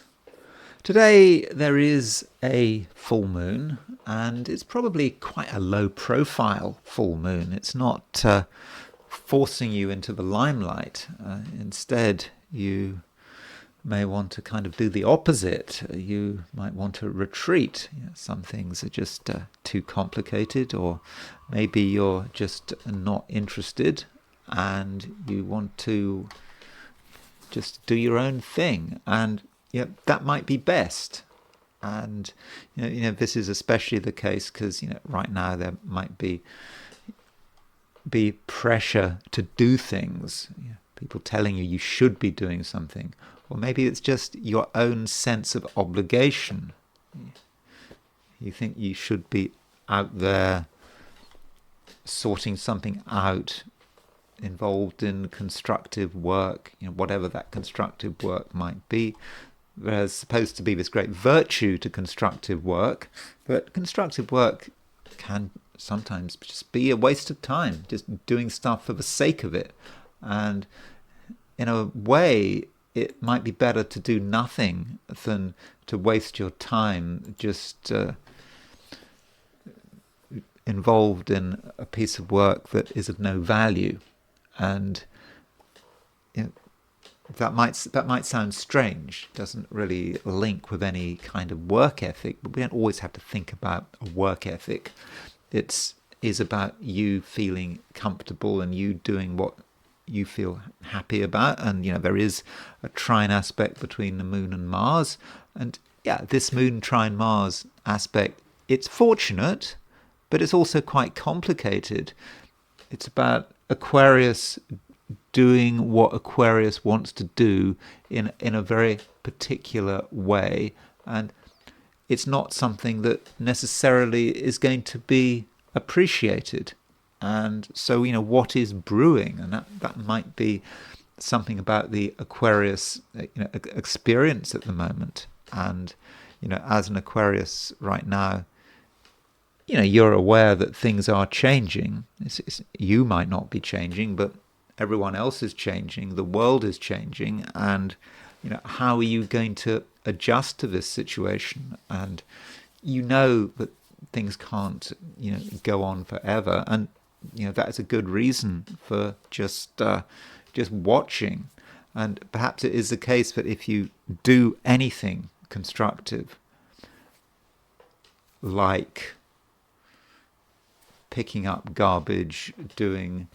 Today there is a full moon, and it's probably quite a low-profile full moon. It's not forcing you into the limelight. Instead, you may want to kind of do the opposite. You might want to retreat. Some things are just too complicated, or maybe you're just not interested and you want to just do your own thing, and that might be best. And this is especially the case because right now there might be pressure to do things. People telling you should be doing something, or maybe it's just your own sense of obligation. You think you should be out there sorting something out, involved in constructive work, whatever that constructive work might be. There's supposed to be this great virtue to constructive work, but constructive work can sometimes just be a waste of time, just doing stuff for the sake of it. And in a way, it might be better to do nothing than to waste your time just involved in a piece of work that is of no value. And that might sound strange, doesn't really link with any kind of work ethic, but we don't always have to think about a work ethic. It is about you feeling comfortable and you doing what you feel happy about. And there is a trine aspect between the moon and Mars, and this moon trine Mars aspect, it's fortunate, but it's also quite complicated. It's about Aquarius doing what Aquarius wants to do in a very particular way, and it's not something that necessarily is going to be appreciated. And so what is brewing, and that might be something about the Aquarius experience at the moment. And as an Aquarius right now, you're aware that things are changing. You might not be changing, but everyone else is changing. The world is changing. And, how are you going to adjust to this situation? And that things can't, go on forever. And, that is a good reason for just watching. And perhaps it is the case that if you do anything constructive, like picking up garbage, doing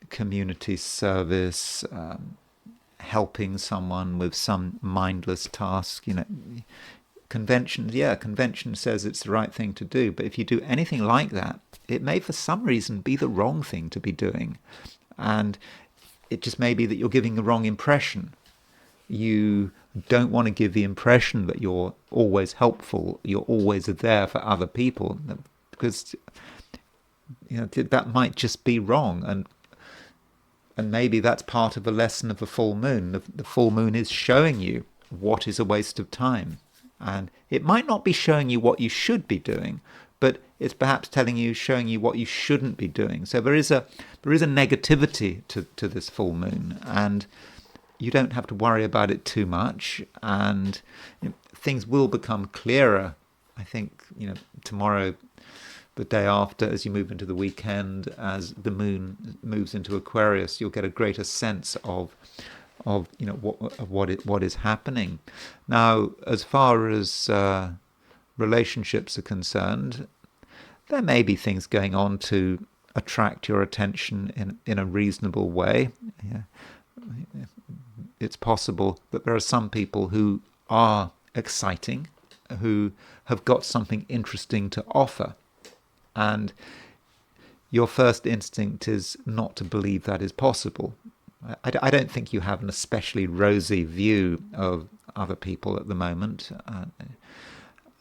community service, helping someone with some mindless task, convention says it's the right thing to do, but if you do anything like that, it may for some reason be the wrong thing to be doing, and it just may be that you're giving the wrong impression. You don't want to give the impression that you're always helpful, you're always there for other people, because that might just be wrong. And maybe that's part of the lesson of the full moon. The full moon is showing you what is a waste of time. And it might not be showing you what you should be doing, but it's perhaps showing you what you shouldn't be doing. So there is a negativity to this full moon, and you don't have to worry about it too much. And things will become clearer. I think tomorrow, the day after, as you move into the weekend, as the moon moves into Aquarius, you'll get a greater sense of what is happening. Now, as far as relationships are concerned, there may be things going on to attract your attention in a reasonable way. It's possible that there are some people who are exciting, who have got something interesting to offer, and your first instinct is not to believe that is possible. I don't think you have an especially rosy view of other people at the moment,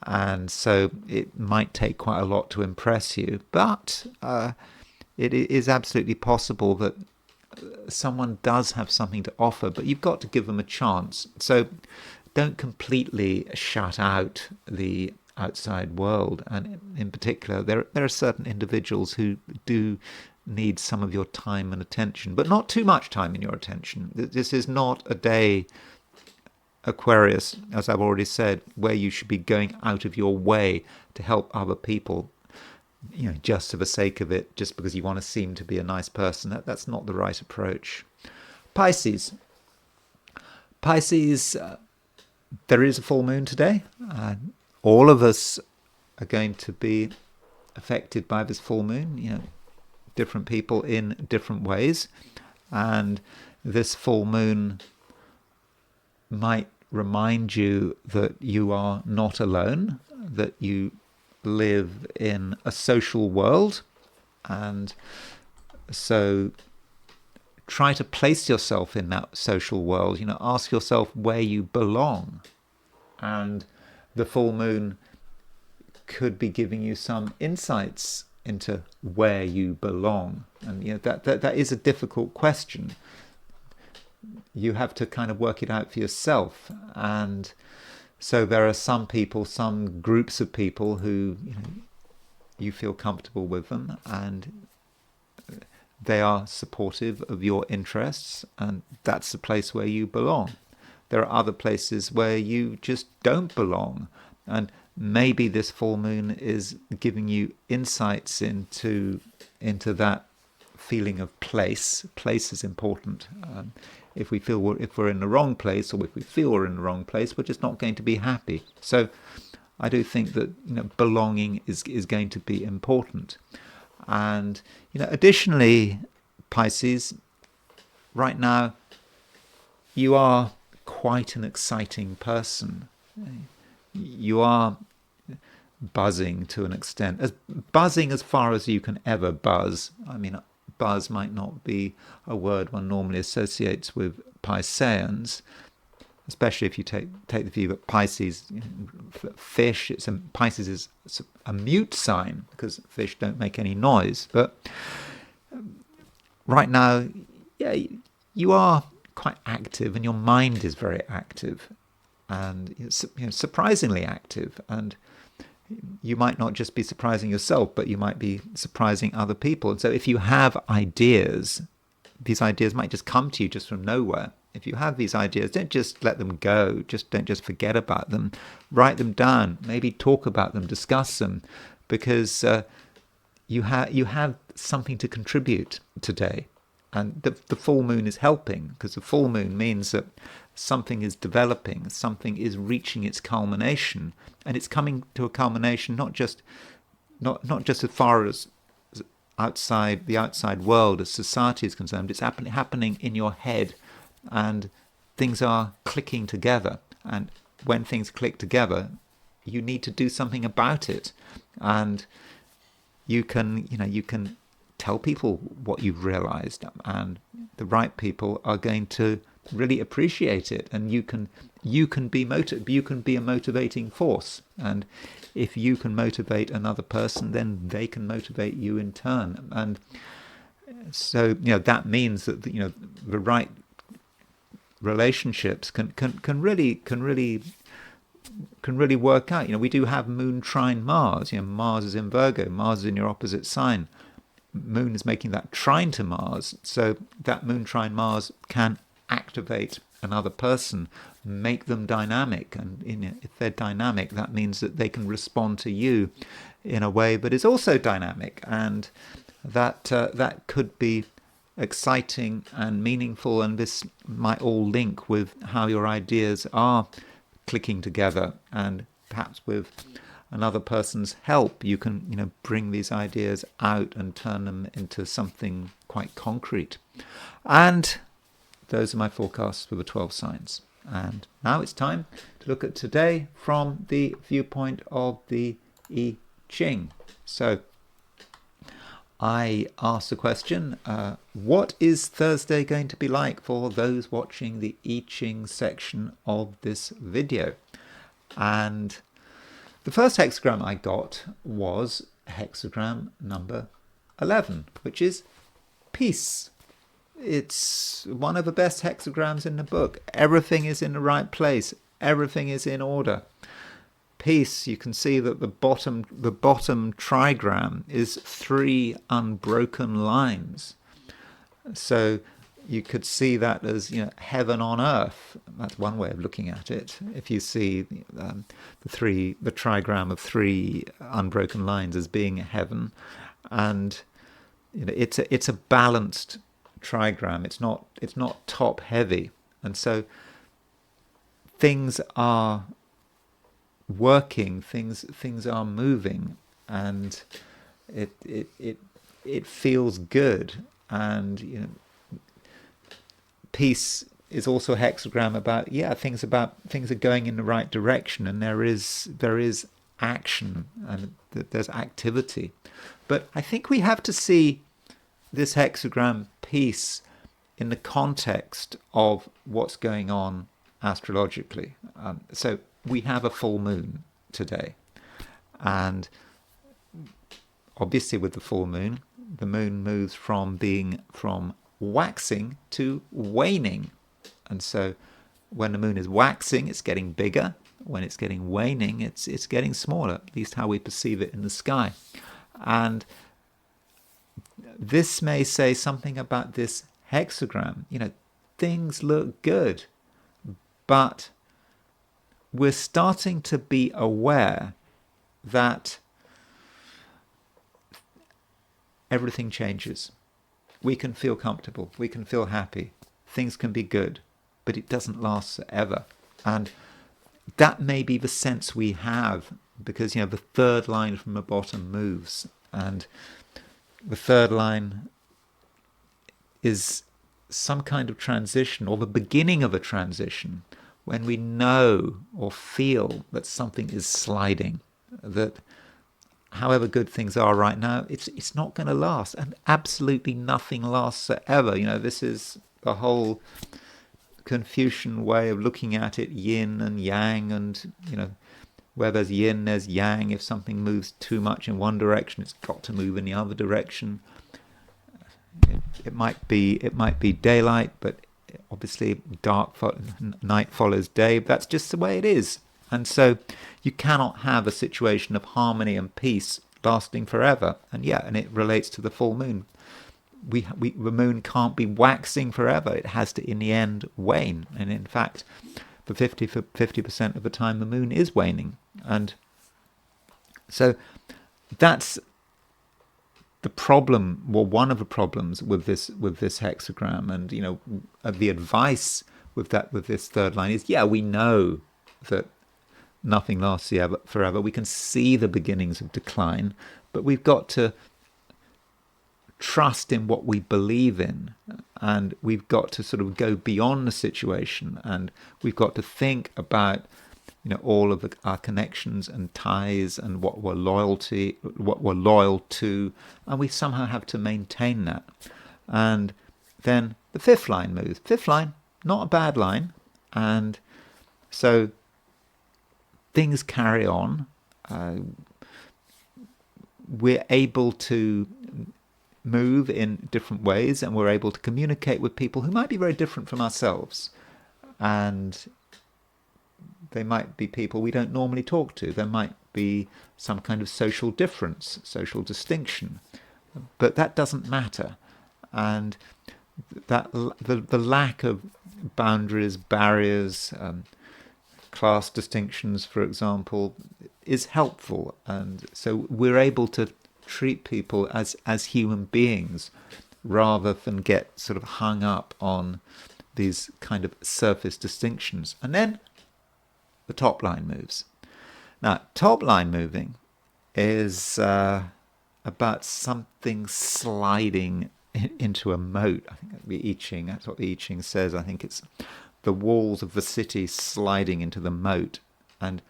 and so it might take quite a lot to impress you, but it is absolutely possible that someone does have something to offer, but you've got to give them a chance. So don't completely shut out the outside world, and in particular there are certain individuals who do need some of your time and attention, but not too much time and your attention. This is not a day, Aquarius, as I've already said, where you should be going out of your way to help other people, just for the sake of it, just because you want to seem to be a nice person. That's not the right approach. Pisces Pisces, there is a full moon today. All of us are going to be affected by this full moon, different people in different ways. And this full moon might remind you that you are not alone, that you live in a social world. And so try to place yourself in that social world. Ask yourself where you belong. And the full moon could be giving you some insights into where you belong. And that is a difficult question. You have to kind of work it out for yourself. And so there are some people, some groups of people who you feel comfortable with them, and they are supportive of your interests, and that's the place where you belong. There are other places where you just don't belong, and maybe this full moon is giving you insights into that feeling of place. Place is important. If we're in the wrong place, or if we feel we're in the wrong place, we're just not going to be happy. So I do think that belonging is going to be important. And additionally, Pisces, right now you are quite an exciting person. You are buzzing to an extent, buzzing as far as you can ever buzz. I mean, buzz might not be a word one normally associates with Pisceans, especially if you take the view that Pisces, fish, Pisces is a mute sign because fish don't make any noise. But right now, you are quite active, and your mind is very active, and surprisingly active. And you might not just be surprising yourself, but you might be surprising other people. And so if you have ideas, these ideas might just come to you just from nowhere. If you have these ideas, don't just let them go. Don't just forget about them. Write them down. Maybe talk about them, discuss them, because you have something to contribute today. And the full moon is helping, because the full moon means that something is developing, something is reaching its culmination, and it's coming to a culmination not just as far as outside the outside world as society is concerned. It's happening in your head, and things are clicking together. And when things click together, you need to do something about it. And you can tell people what you've realized, and the right people are going to really appreciate it, and you can be a motivating force. And if you can motivate another person, then they can motivate you in turn. And so that means that the right relationships can really work out. We do have moon trine Mars. Mars is in Virgo. Mars is in your opposite sign. Moon is making that trine to Mars, so that moon trine Mars can activate another person, make them dynamic. And if they're dynamic, that means that they can respond to you in a way that is also dynamic, and that could be exciting and meaningful. And this might all link with how your ideas are clicking together, and perhaps with another person's help, you can bring these ideas out and turn them into something quite concrete. And those are my forecasts for the 12 signs. And now it's time to look at today from the viewpoint of the I Ching. So I asked the question, what is Thursday going to be like for those watching the I Ching section of this video? And the first hexagram I got was hexagram number 11, which is peace. It's one of the best hexagrams in the book. Everything is in the right place. Everything is in order. Peace, you can see that the bottom trigram is 3 unbroken lines. So you could see that as heaven on earth. That's one way of looking at it. If you see the trigram of 3 unbroken lines as being heaven, and it's a balanced trigram. It's not top heavy, and so things are working, things are moving, and it feels good. And peace is also a hexagram about things are going in the right direction, and there is action, and there's activity. But I think we have to see this hexagram peace in the context of what's going on astrologically. So we have a full moon today, and obviously with the full moon, the moon moves from waxing to waning. And so when the moon is waxing, it's getting bigger. When it's getting waning, it's getting smaller, at least how we perceive it in the sky. And this may say something about this hexagram. Things look good, but we're starting to be aware that everything changes. We can feel comfortable, we can feel happy, things can be good, but it doesn't last forever. And that may be the sense we have, because the third line from the bottom moves, and the third line is some kind of transition, or the beginning of a transition, when we know or feel that something is sliding, that however good things are right now, it's not going to last, and absolutely nothing lasts forever. This is the whole Confucian way of looking at it, yin and yang, and where there's yin, there's yang. If something moves too much in one direction, it's got to move in the other direction. It might be daylight, but obviously night follows day. That's just the way it is. And so you cannot have a situation of harmony and peace lasting forever. And it relates to the full moon. The moon can't be waxing forever. It has to, in the end, wane. And in fact, for 50% of the time, the moon is waning. And so that's the problem, well, one of the problems with this hexagram. And the advice with this third line is, we know that nothing lasts forever. We can see the beginnings of decline, but we've got to trust in what we believe in, and we've got to sort of go beyond the situation, and we've got to think about all of our connections and ties, and what we're loyal to, and we somehow have to maintain that. And then the fifth line moves. Fifth line, not a bad line, and so things carry on. We're able to move in different ways, and we're able to communicate with people who might be very different from ourselves, and they might be people we don't normally talk to. There might be some kind of social difference, social distinction, but that doesn't matter. And that the lack of boundaries, barriers, class distinctions, for example, is helpful. And so we're able to treat people as human beings, rather than get sort of hung up on these kind of surface distinctions. And then the top line moves. Now, top line moving is about something sliding into a moat. I think the I Ching, that's what the I Ching says. I think it's the walls of the city sliding into the moat. And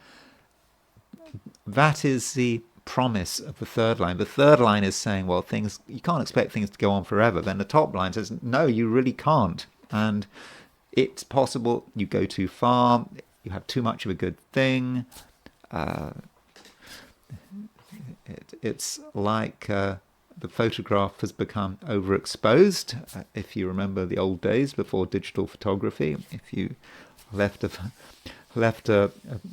that is the promise of the third line. The third line is saying, well, you can't expect things to go on forever. Then the top line says, no, you really can't. And it's possible you go too far, you have too much of a good thing. It's like the photograph has become overexposed. If you remember the old days before digital photography, if you left a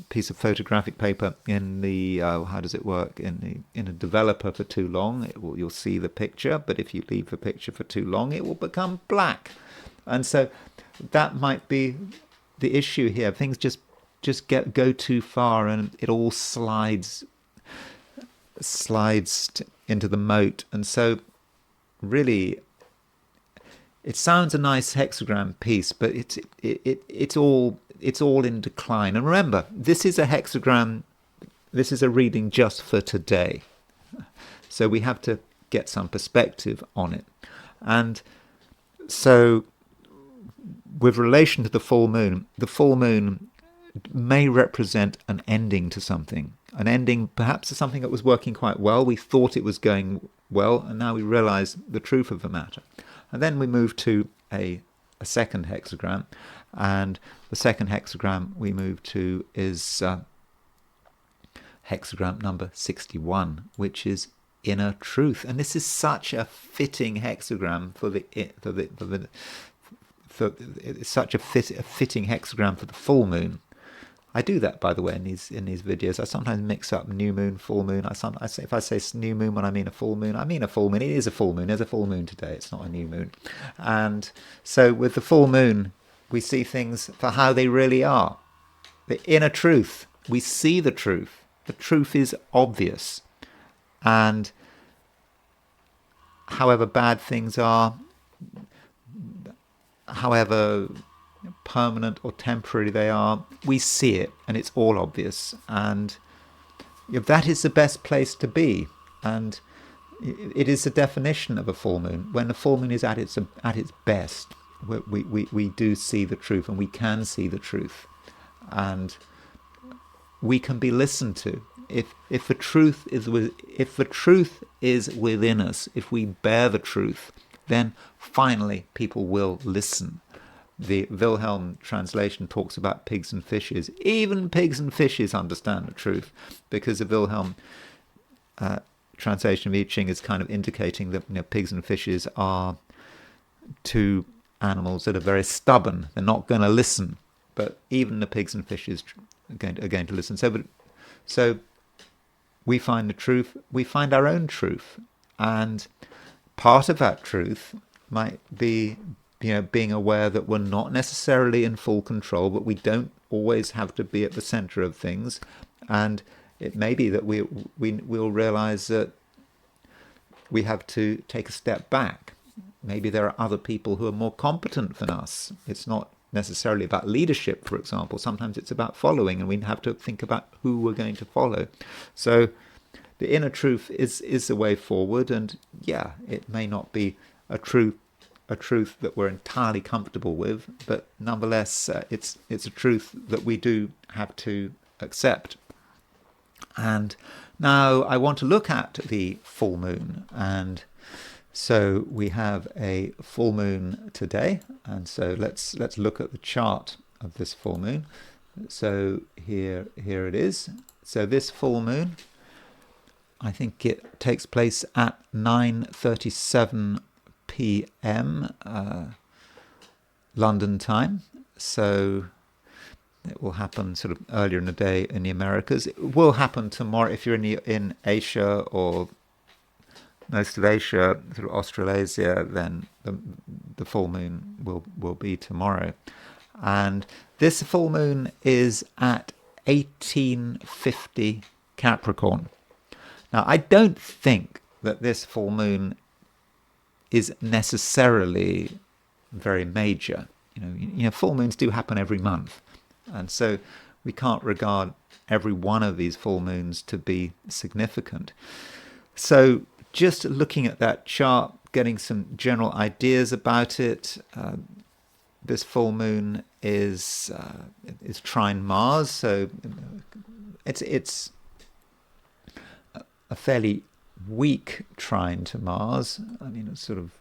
piece of photographic paper in the how does it work, in a developer for too long, you'll see the picture, but if you leave the picture for too long, it will become black. And so that might be the issue here. Things just go too far, and it all slides into the moat. And so really it sounds a nice hexagram piece, but it's all it's all in decline. And remember, this is a hexagram. This is a reading just for today. So we have to get some perspective on it. And so with relation to the full moon may represent an ending to something. An ending perhaps to something that was working quite well. We thought it was going well, and now we realize the truth of the matter. And then we move to a second hexagram, and the second hexagram we move to is hexagram number 61, which is inner truth. And this is such a fitting hexagram such a fitting hexagram for the full moon. I do that, by the way, in these videos. I sometimes mix up new moon, full moon. If I say new moon when I mean a full moon, I mean a full moon. It is a full moon. There's a full moon today. It's not a new moon. And so with the full moon, we see things for how they really are. The inner truth. We see the truth. The truth is obvious. And however bad things are, however permanent or temporary they are, we see it, and it's all obvious. And that is the best place to be. And it is the definition of a full moon. When the full moon is at its best, we do see the truth, and we can see the truth, and we can be listened to. If the truth is within us, if we bear the truth, then finally people will listen. The Wilhelm translation talks about pigs and fishes. Even pigs and fishes understand the truth, because the Wilhelm translation of I Ching is kind of indicating that pigs and fishes are two animals that are very stubborn. They're not going to listen, but even the pigs and fishes are going to listen. So we find the truth. We find our own truth, and part of that truth might be being aware that we're not necessarily in full control, but we don't always have to be at the center of things. And it may be that we'll realize that we have to take a step back. Maybe there are other people who are more competent than us. It's not necessarily about leadership, for example. Sometimes it's about following, and we have to think about who we're going to follow. So the inner truth is the way forward. And yeah, it may not be a truth that we're entirely comfortable with, but nonetheless, it's a truth that we do have to accept. And now I want to look at the full moon, and so we have a full moon today, and so let's look at the chart of this full moon. So here it is. So this full moon, I think it takes place at 9:37 p.m. London time, so it will happen sort of earlier in the day in the Americas. It will happen tomorrow if you're in Asia or most of Asia, sort of Australasia. Then the full moon will be tomorrow, and this full moon is at 1850 Capricorn. Now, I don't think that this full moon is necessarily very major. Full moons do happen every month, and so we can't regard every one of these full moons to be significant. So just looking at that chart, getting some general ideas about it, this full moon is trine Mars, so it's a fairly weak trine to Mars. I mean, it's sort of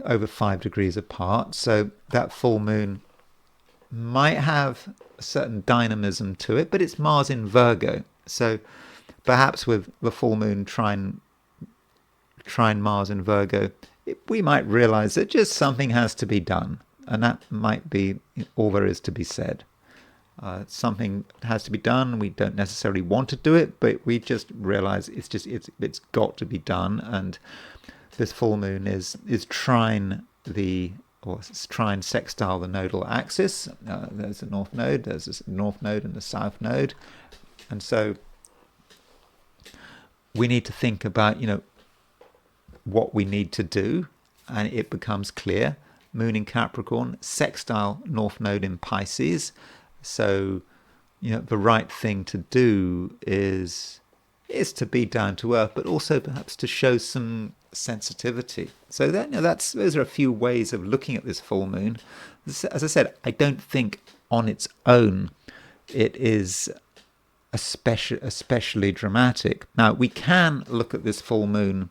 over 5 degrees apart. So that full moon might have a certain dynamism to it, but it's Mars in Virgo. So perhaps with the full moon trine Mars in Virgo, we might realize that just something has to be done, and that might be all there is to be said. Something has to be done. We don't necessarily want to do it, but we just realize it's got to be done. And this full moon is trine trine sextile the nodal axis. There's the north node. There's this north node and the south node, and so we need to think about what we need to do, and it becomes clear. Moon in Capricorn, sextile North Node in Pisces. So, the right thing to do is to be down to earth, but also perhaps to show some sensitivity. So those are a few ways of looking at this full moon. As I said, I don't think on its own it is especially dramatic. Now, we can look at this full moon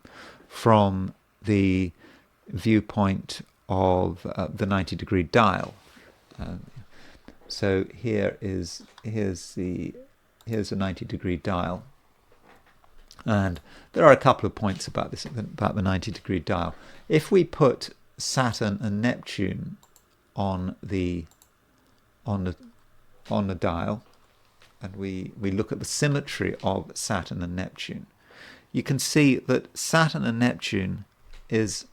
from the viewpoint of the 90-degree dial. So here's a 90-degree dial, and there are a couple of points about the 90-degree dial. If we put Saturn and Neptune on the dial, and we look at the symmetry of Saturn and Neptune, you can see that Saturn and Neptune is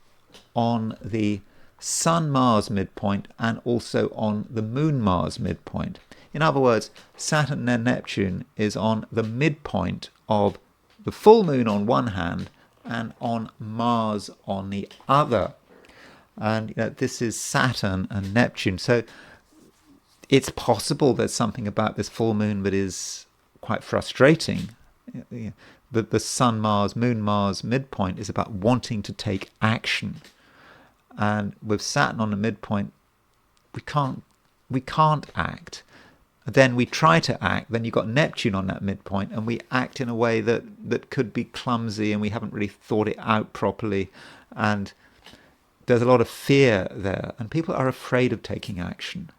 on the Sun-Mars midpoint and also on the Moon-Mars midpoint. In other words, Saturn and Neptune is on the midpoint of the full moon on one hand and on Mars on the other. And this is Saturn and Neptune. So it's possible there's something about this full moon that is quite frustrating. The Sun-Mars, Moon-Mars midpoint is about wanting to take action. And with Saturn on the midpoint, we can't act. Then we try to act. Then you've got Neptune on that midpoint, and we act in a way that could be clumsy, and we haven't really thought it out properly. And there's a lot of fear there, and people are afraid of taking action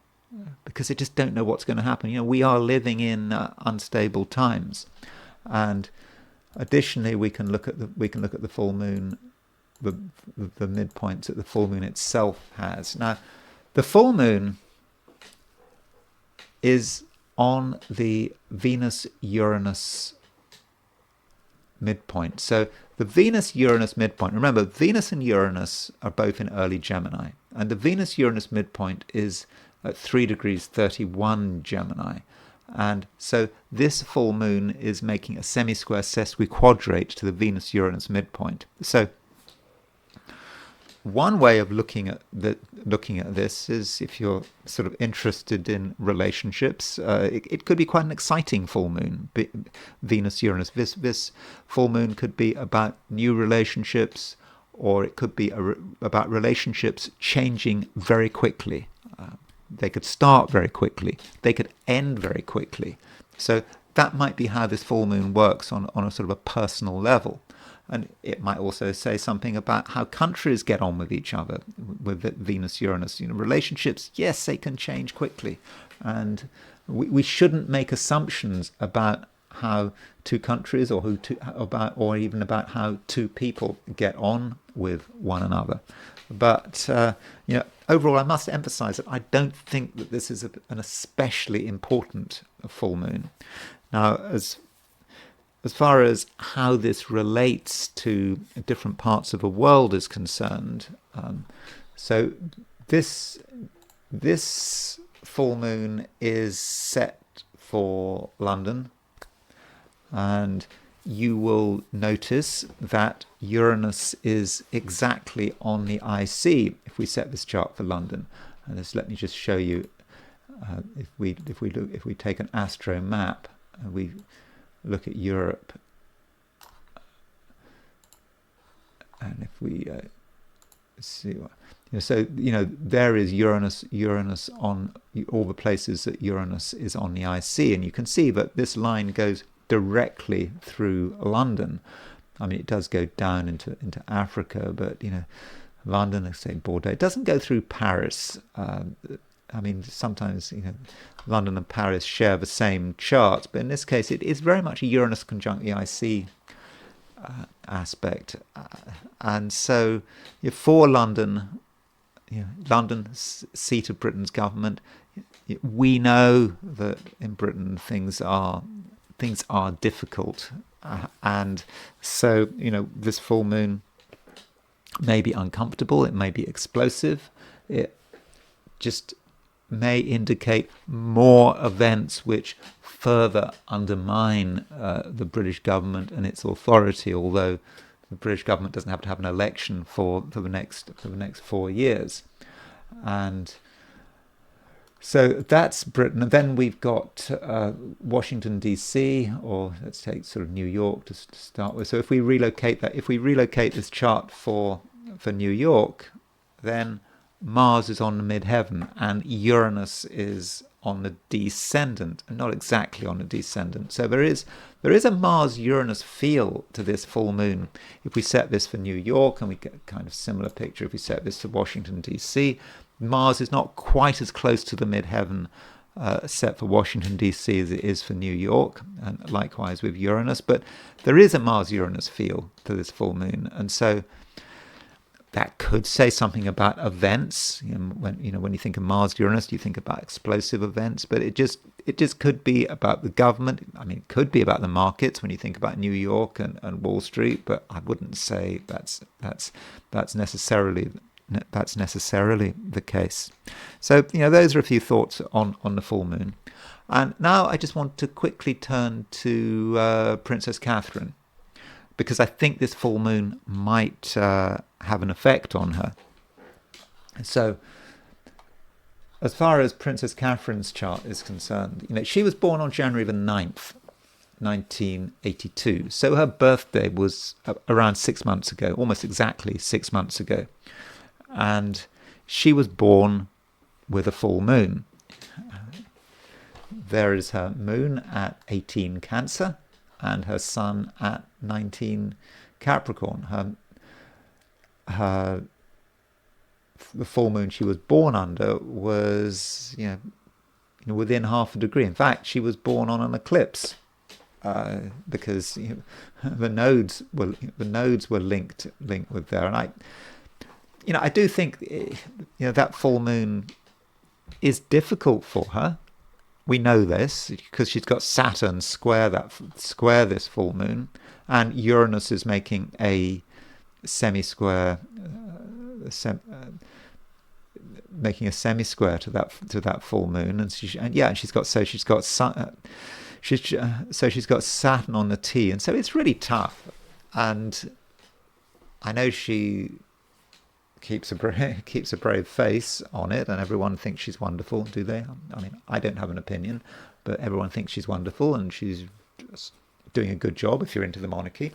because they just don't know what's going to happen. We are living in unstable times, and additionally, we can look at the full moon. The midpoints that the full moon itself has. Now, the full moon is on the Venus-Uranus midpoint. So the Venus-Uranus midpoint, remember, Venus and Uranus are both in early Gemini, and the Venus-Uranus midpoint is at 3 degrees 31 Gemini. And so this full moon is making a semi-square sesquiquadrate to the Venus-Uranus midpoint. So one way of looking at this is, if you're sort of interested in relationships, it could be quite an exciting full moon, Venus-Uranus. This full moon could be about new relationships, or it could be about relationships changing very quickly. They could start very quickly. They could end very quickly. So that might be how this full moon works on a sort of a personal level. And it might also say something about how countries get on with each other with Venus-Uranus. Relationships, yes, they can change quickly. And we shouldn't make assumptions about how two countries or even about how two people get on with one another. But overall, I must emphasize that I don't think that this is an especially important full moon. Now, as far as how this relates to different parts of the world is concerned, so this full moon is set for London, and you will notice that Uranus is exactly on the IC if we set this chart for London. And let me just show you. If we take an astro map and we look at Europe, and if we see, there is Uranus on all the places that Uranus is on the IC, and you can see that this line goes directly through London. I mean, it does go down into Africa, but London, let's say Bordeaux, it doesn't go through Paris. I mean, sometimes London and Paris share the same charts, but in this case, it is very much a Uranus conjunct the IC aspect, and so for London, London's seat of Britain's government, we know that in Britain things are difficult, and so this full moon may be uncomfortable, it may be explosive, it just may indicate more events which further undermine the British government and its authority, although the British government doesn't have to have an election for the next 4 years. And so that's Britain. And then we've got Washington, D.C., or let's take sort of New York to start with. So if we relocate this chart for New York, then Mars is on the midheaven and Uranus is on the descendant, and not exactly on the descendant. So there is a Mars-Uranus feel to this full moon. If we set this for New York, and we get a kind of similar picture if we set this to Washington, D.C., Mars is not quite as close to the midheaven set for Washington, D.C. as it is for New York, and likewise with Uranus. But there is a Mars-Uranus feel to this full moon, and so that could say something about events. When you think of Mars Uranus, you think about explosive events, but it just could be about the government. I mean, it could be about the markets when you think about New York and Wall Street, but I wouldn't say that's necessarily the case. So those are a few thoughts on the full moon. And now I just want to quickly turn to Princess Catherine, because I think this full moon might have an effect on her. So, as far as Princess Catherine's chart is concerned, she was born on January the 9th, 1982. So her birthday was around 6 months ago, almost exactly 6 months ago. And she was born with a full moon. There is her moon at 18 Cancer, and her sun at 19 Capricorn. The full moon she was born under was within half a degree. In fact, she was born on an eclipse because the nodes were linked with there. And I do think that full moon is difficult for her. We know this because she's got Saturn square this full moon, and Uranus is making a semi-square, making a semi-square to that full moon, and she's got Saturn on the T, and so it's really tough. And I know she keeps a brave face on it, and everyone thinks she's wonderful, do they? I mean, I don't have an opinion, but everyone thinks she's wonderful, and she's just doing a good job if you're into the monarchy.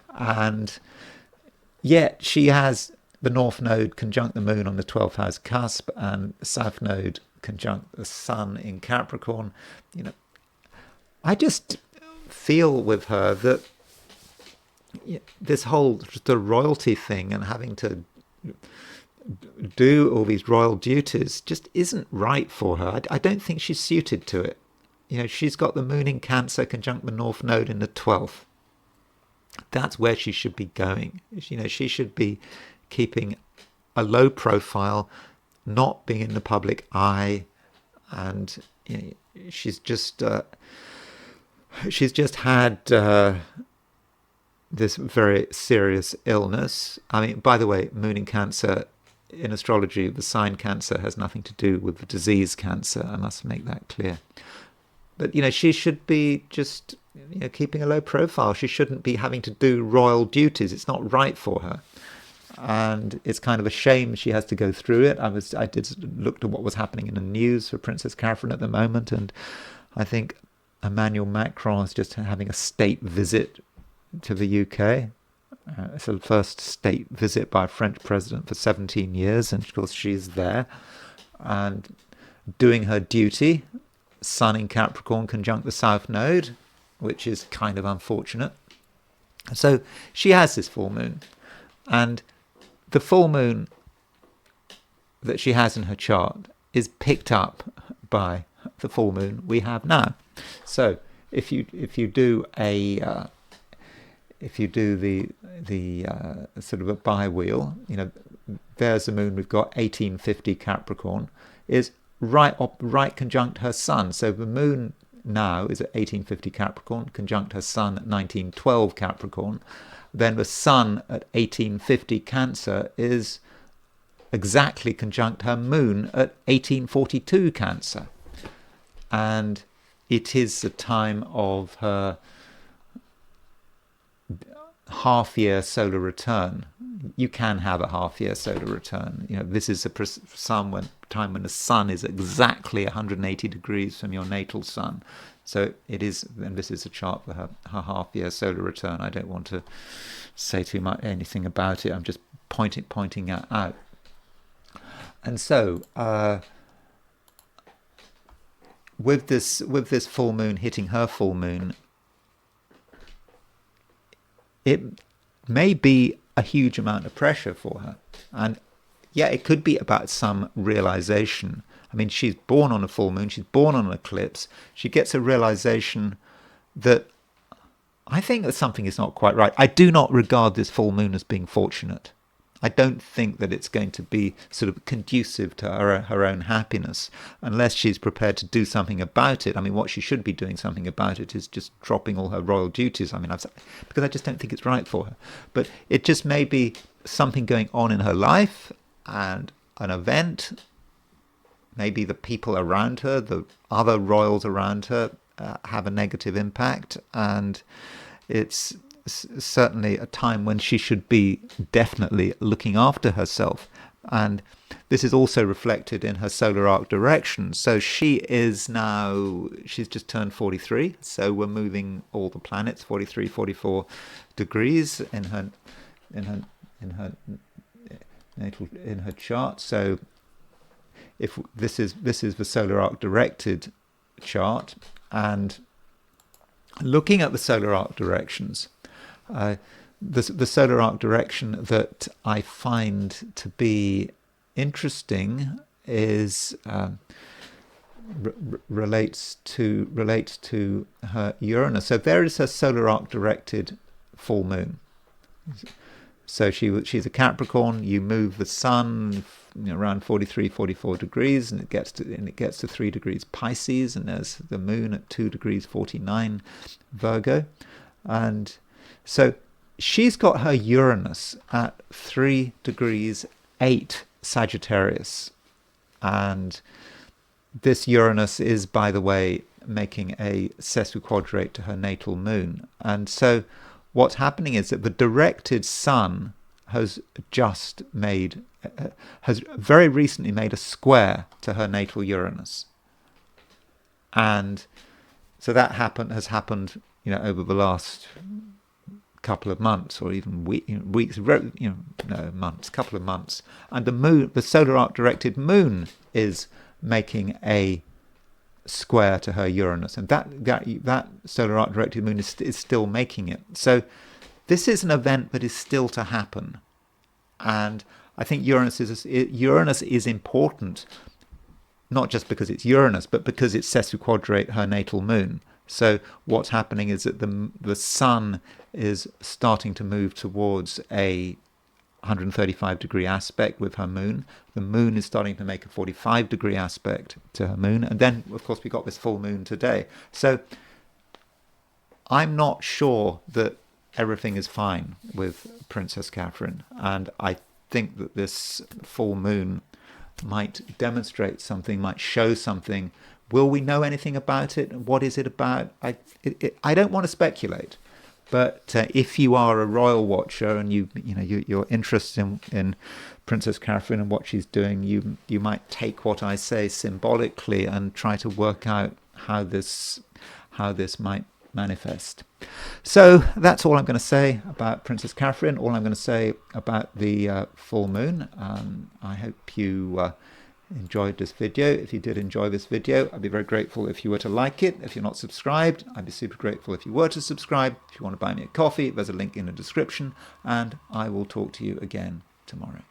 And yet she has the North Node conjunct the Moon on the 12th house cusp, and the South Node conjunct the Sun in Capricorn. I just feel with her that this whole the royalty thing and having to do all these royal duties just isn't right for her. I don't think she's suited to it. She's got the Moon in Cancer conjunct the North Node in the 12th. That's where she should be going. She should be keeping a low profile, not being in the public eye, and she's just had this very serious illness. I mean, by the way, Moon in Cancer in astrology, the sign Cancer has nothing to do with the disease Cancer. I must make that clear. But she should be just keeping a low profile. She shouldn't be having to do royal duties. It's not right for her, and it's kind of a shame she has to go through it. I looked at what was happening in the news for Princess Catherine at the moment, and I think Emmanuel Macron is just having a state visit to the UK. It's the first state visit by a French president for 17 years, and of course she's there and doing her duty. Sun in Capricorn conjunct the South Node, which is kind of unfortunate. So she has this full moon, and the full moon that she has in her chart is picked up by the full moon we have now. So if you do the sort of a bi-wheel, there's the moon we've got 1850 Capricorn is right conjunct her sun. So the moon now is at 1850 Capricorn conjunct her sun at 1912 Capricorn. Then the sun at 1850 Cancer is exactly conjunct her moon at 1842 Cancer. And it is the time of her half-year solar return. you can have a half-year solar return. This is a time when the sun is exactly 180 degrees from your natal sun. So it is, and this is a chart for her half-year solar return. I don't want to say too much anything about it. I'm just pointing that out. And so with this full moon hitting her full moon, it may be a huge amount of pressure for her. And yeah, it could be about some realization. I mean, she's born on a full moon, she's born on an eclipse. She gets a realization that I think that something is not quite right. I do not regard this full moon as being fortunate. I don't think that it's going to be sort of conducive to her own happiness unless she's prepared to do something about it. I mean, what she should be doing something about it is just dropping all her royal duties. I mean, because I just don't think it's right for her. But it just may be something going on in her life and an event. Maybe the people around her, the other royals around her, have a negative impact, and it's certainly a time when she should be definitely looking after herself. And this is also reflected in her solar arc direction. So she's just turned 43, so we're moving all the planets 43, 44 degrees in her chart. So if this is the solar arc directed chart, and looking at the solar arc directions, the solar arc direction that I find to be interesting is relates to her Uranus. So there is her solar arc directed full moon. So she's a Capricorn. You move the sun around 43, 44 degrees, and it gets to 3 degrees Pisces, and there's the moon at 2 degrees 49 Virgo. And so she's got her Uranus at 3 degrees 8 Sagittarius. And this Uranus is, by the way, making a sesquiquadrate to her natal moon. And so what's happening is that the directed sun has very recently made a square to her natal Uranus. And so that has happened, over the last couple of months, or even weeks, months, couple of months. And the solar arc directed moon is making a square to her Uranus, and that solar arc directed moon is still making it. So this is an event that is still to happen, and I think Uranus is important, not just because it's Uranus, but because it's sesquiquadrate her natal moon. So what's happening is that the sun is starting to move towards a 135 degree aspect with her moon. The moon is starting to make a 45 degree aspect to her moon. And then, of course, we got this full moon today. So I'm not sure that everything is fine with Princess Catherine. And I think that this full moon might demonstrate something, might show something. Will we know anything about it? What is it about? I don't want to speculate. But if you are a royal watcher and you're interested in Princess Catherine and what she's doing, you might take what I say symbolically and try to work out how this might manifest. So that's all I'm going to say about Princess Catherine. All I'm going to say about the full moon. I hope you enjoyed this video. If you did enjoy this video, I'd be very grateful if you were to like it. If you're not subscribed, I'd be super grateful if you were to subscribe. If you want to buy me a coffee, there's a link in the description, and I will talk to you again tomorrow.